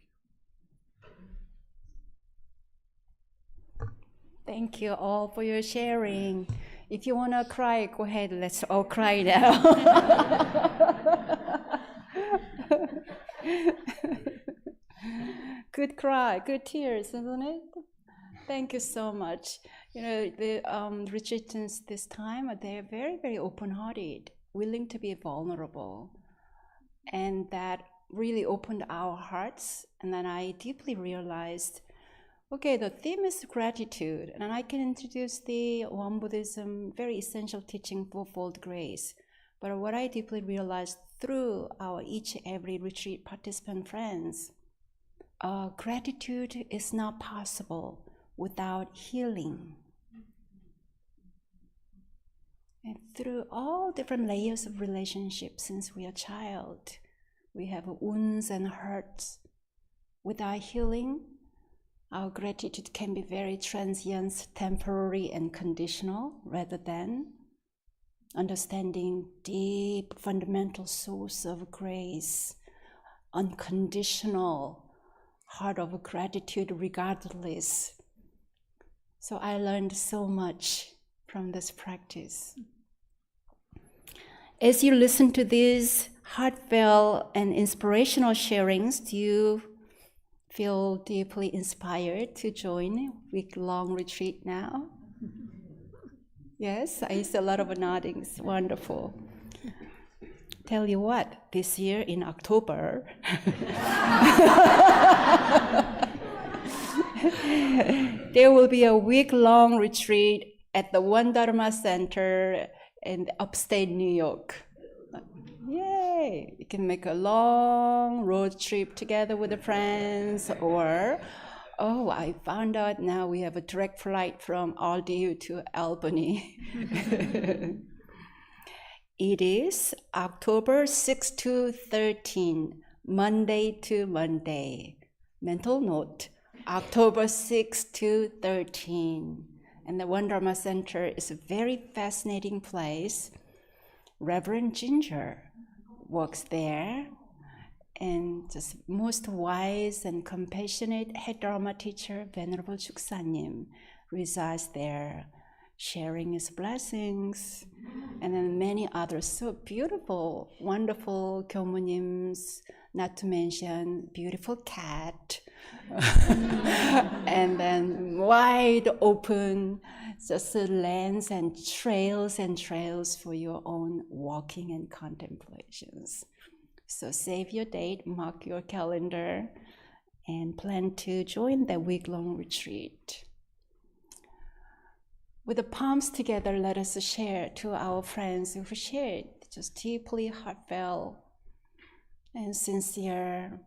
you. Thank you all for your sharing. If you want to cry, go ahead. Let's all cry now. Good cry, good tears, isn't it? Thank you so much. You know, the retreatants this time, they're very, very open-hearted, willing to be vulnerable. And that really opened our hearts. And then I deeply realized, okay, the theme is gratitude, and I can introduce the Won Buddhism very essential teaching, fourfold grace. But what I deeply realized through our each and every retreat participant friends, gratitude is not possible without healing. And through all different layers of relationships since we are a child, we have wounds and hurts. Without healing, our gratitude can be very transient, temporary, and conditional, rather than understanding deep, fundamental source of grace, unconditional heart of gratitude regardless. So I learned so much from this practice. As you listen to these heartfelt and inspirational sharings, do you feel deeply inspired to join a week-long retreat now? Yes, I see a lot of noddings. Wonderful. Tell you what, this year in October, there will be a week-long retreat at the One Dharma Center in upstate New York. Yay! You can make a long road trip together with the friends, or, oh, I found out now we have a direct flight from RDU to Albany. It is October 6 to 13, Monday to Monday. Mental note, October 6 to 13. And the One Dharma Center is a very fascinating place. Reverend Ginger works there, and just most wise and compassionate head Dharma teacher, Venerable Chuksanim, resides there, sharing his blessings, and then many others, so beautiful, wonderful Gyomunims, not to mention beautiful cat, and then wide open, just lands and trails for your own walking and contemplations. So save your date, mark your calendar, and plan to join the week-long retreat. With the palms together, let us share to our friends who shared just deeply heartfelt and sincere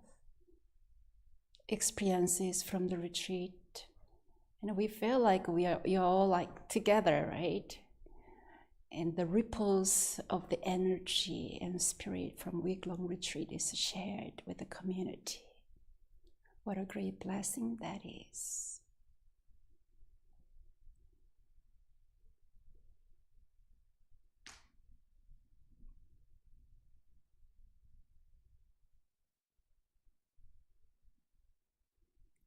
experiences from the retreat. And we feel like you're all like together, right? And the ripples of the energy and spirit from week-long retreat is shared with the community. What a great blessing that is.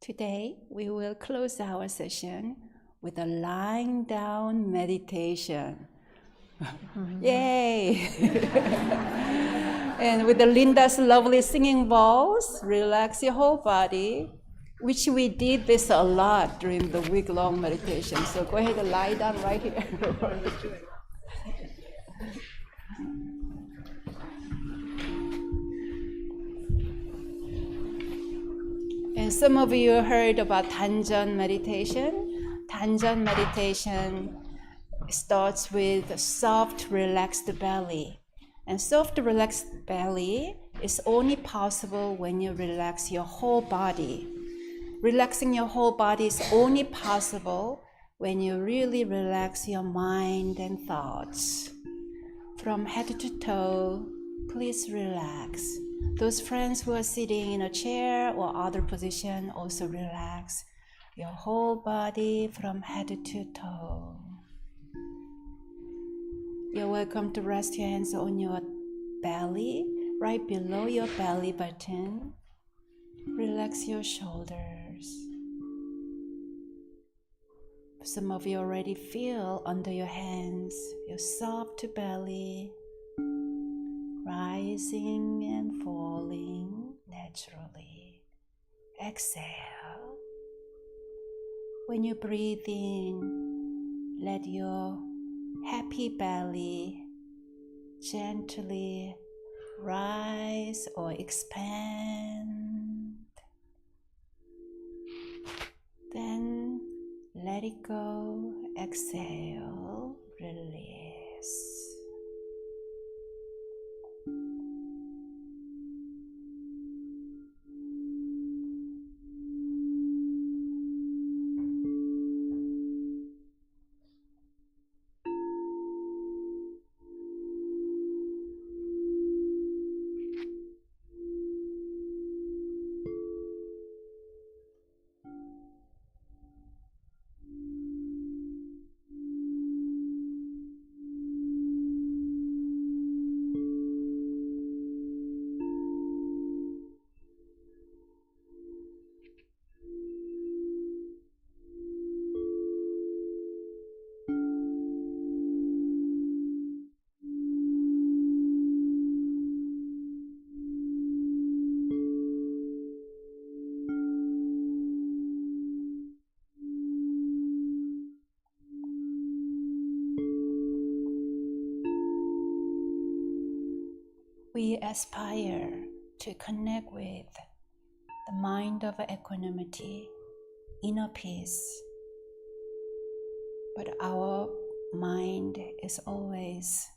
Today, we will close our session with a lying down meditation. Yay! And with the Linda's lovely singing voice, relax your whole body, which we did this a lot during the week-long meditation. So go ahead and lie down right here. And some of you heard about Danjan meditation. Danjan meditation starts with a soft, relaxed belly. And soft, relaxed belly is only possible when you relax your whole body. Relaxing your whole body is only possible when you really relax your mind and thoughts. From head to toe, please relax. Those friends who are sitting in a chair or other position, also relax your whole body from head to toe. You're welcome to rest your hands on your belly, right below your belly button. Relax your shoulders. Some of you already feel under your hands your soft belly rising and falling naturally. Exhale. When you breathe in, let your happy belly gently rise or expand. Then let it go. Exhale, release. We aspire to connect with the mind of equanimity, inner peace. But our mind is always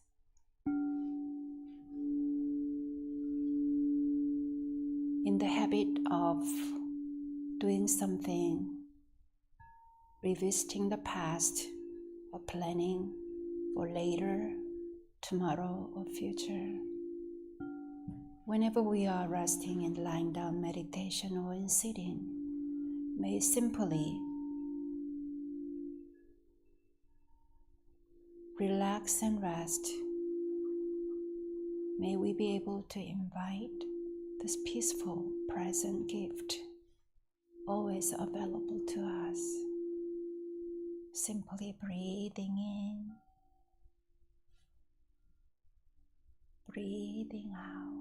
in the habit of doing something, revisiting the past, or planning for later, tomorrow, or future. Whenever we are resting in lying down meditation or in sitting, may simply relax and rest. May we be able to invite this peaceful present gift always available to us. Simply breathing in, breathing out.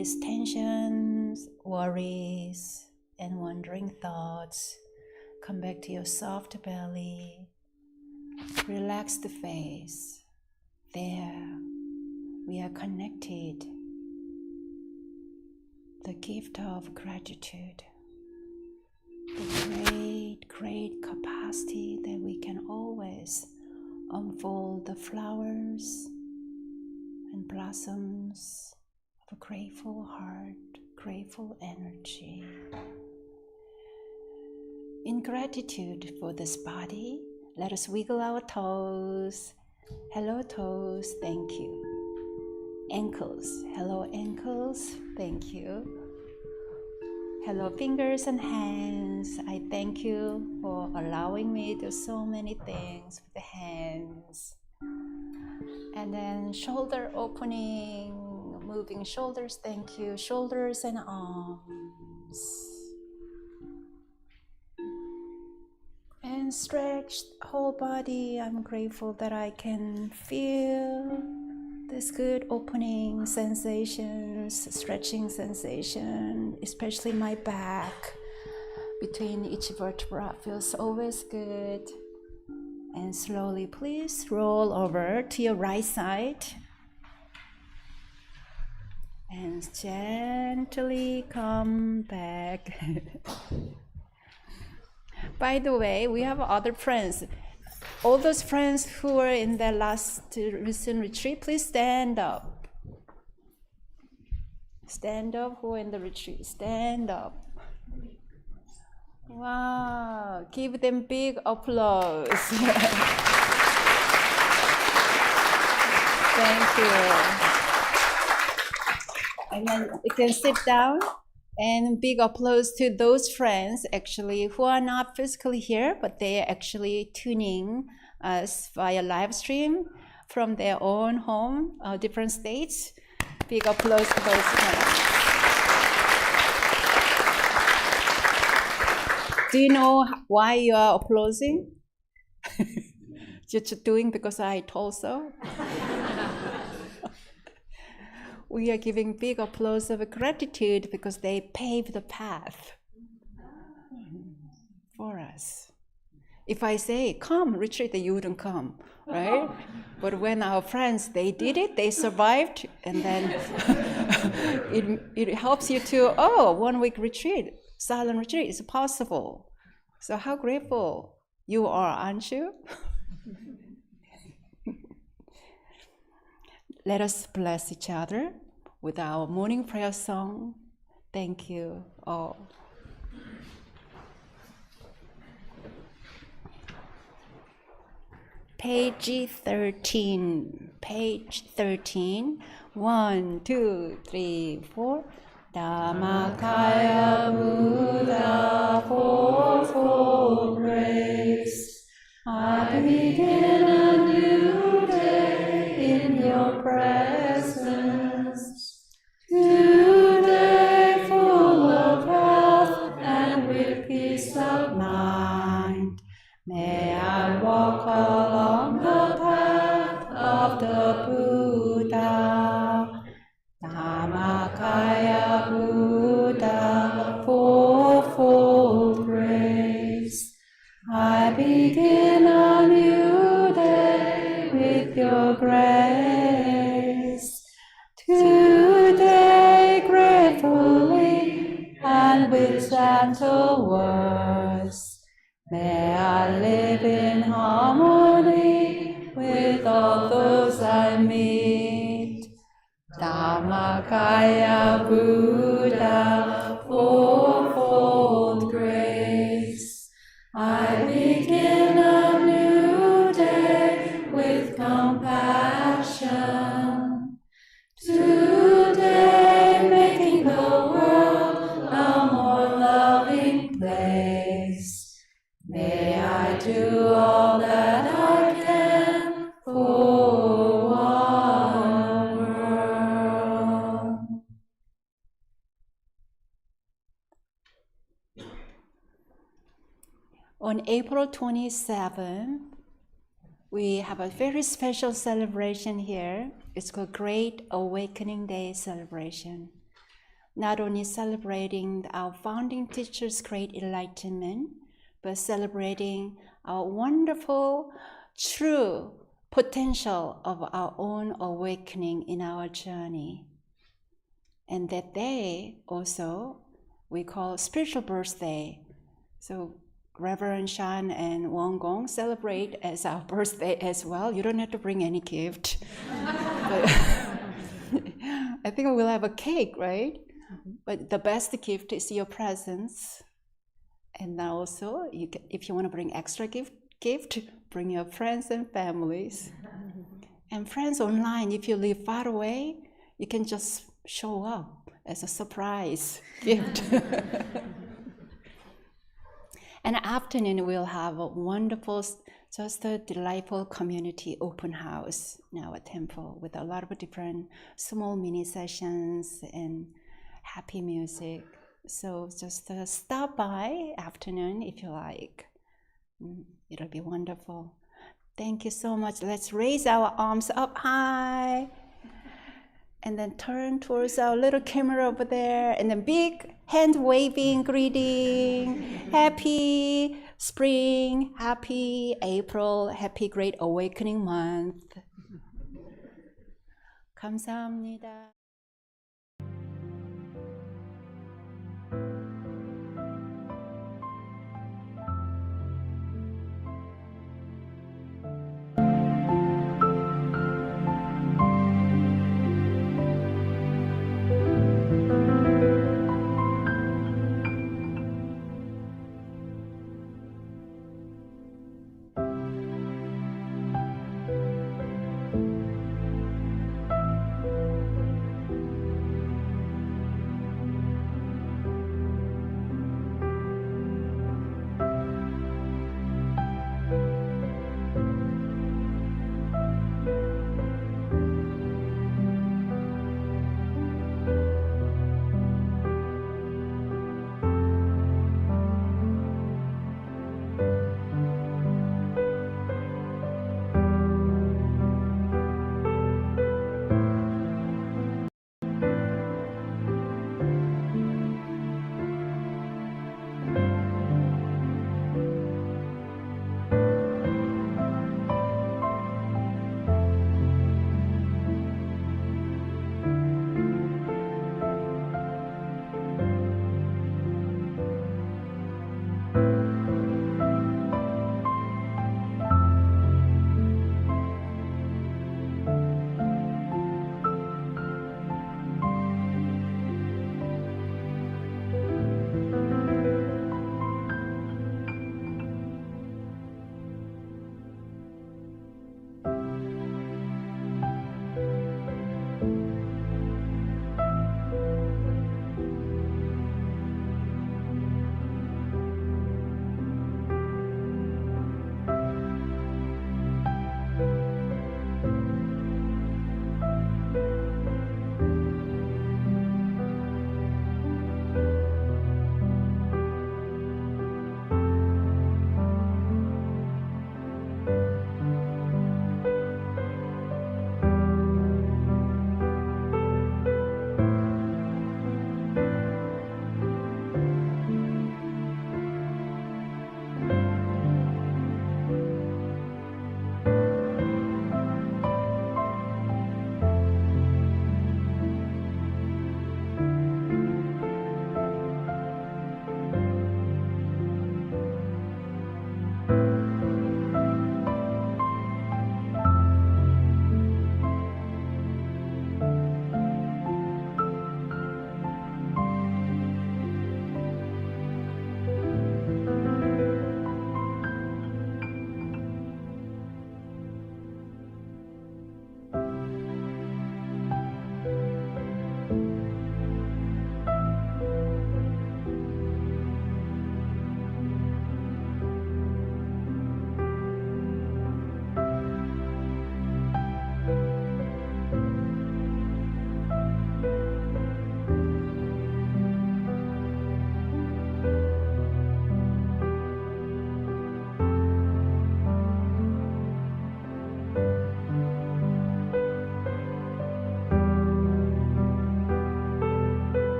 release tensions, worries, and wandering thoughts. Come back to your soft belly. Relax the face. There, we are connected. The gift of gratitude. The great capacity that we can always unfold the flowers and blossoms of a grateful heart, grateful energy. In gratitude for this body, let us wiggle our toes. Hello toes, thank you. Ankles, hello ankles, thank you. Hello fingers and hands, I thank you for allowing me to do so many things with the hands. And then shoulder opening, moving shoulders, thank you. Shoulders and arms. And stretch whole body. I'm grateful that I can feel this good opening sensations, stretching sensation, especially my back between each vertebra feels always good. And slowly, please roll over to your right side. And gently come back. By the way, we have other friends. All those friends who were in the last recent retreat, please stand up. Stand up, who are in the retreat, stand up. Wow, give them big applause. Thank you. And then you can sit down. And big applause to those friends actually who are not physically here, but they are actually tuning us via live stream from their own home, different states. Big applause to those friends. Do you know why you are applauding? Just doing because I told so? We are giving big applause of gratitude because they paved the path for us. If I say, come, retreat, you wouldn't come, right? But when our friends, they did it, they survived, and then it helps you to, 1 week retreat, silent retreat is possible. So how grateful you are, aren't you? Let us bless each other with our morning prayer song. Thank you all. Page 13. Page 13. 1, 2, 3, 4. Dhammakaya Buddha, fourfold grace. I begin a new day in your presence. Today full of health and with peace of mind. May I walk along the path of the Buddha. Dhammakaya Buddha, fourfold grace. I begin a new day with your grace. Today gratefully and with gentle words, may I live in harmony with all those I meet. Dhammakaya Buddha, fourfold grace. I begin a new day with compassion. Today making the world a more loving place. May I do all that I can for one world. On April 27th, we have a very special celebration here. It's called Great Awakening Day celebration. not only celebrating our founding teachers' great enlightenment, but celebrating our wonderful, true potential of our own awakening in our journey. And that day also, we call spiritual birthday. So Reverend Shan and Won Gong celebrate as our birthday as well. You don't have to bring any gift. But I think we'll have a cake, right? But the best gift is your presence. And now also, if you want to bring extra gift, bring your friends and families. And friends online, if you live far away, you can just show up as a surprise gift. And afternoon, we'll have a wonderful, just a delightful community open house in our temple with a lot of different small mini sessions and happy music. So just stop by afternoon if you like. It'll be wonderful. Thank you so much. Let's raise our arms up high. And then turn towards our little camera over there. And then big hand waving greeting. Happy spring, happy April, happy Great Awakening month. 감사합니다.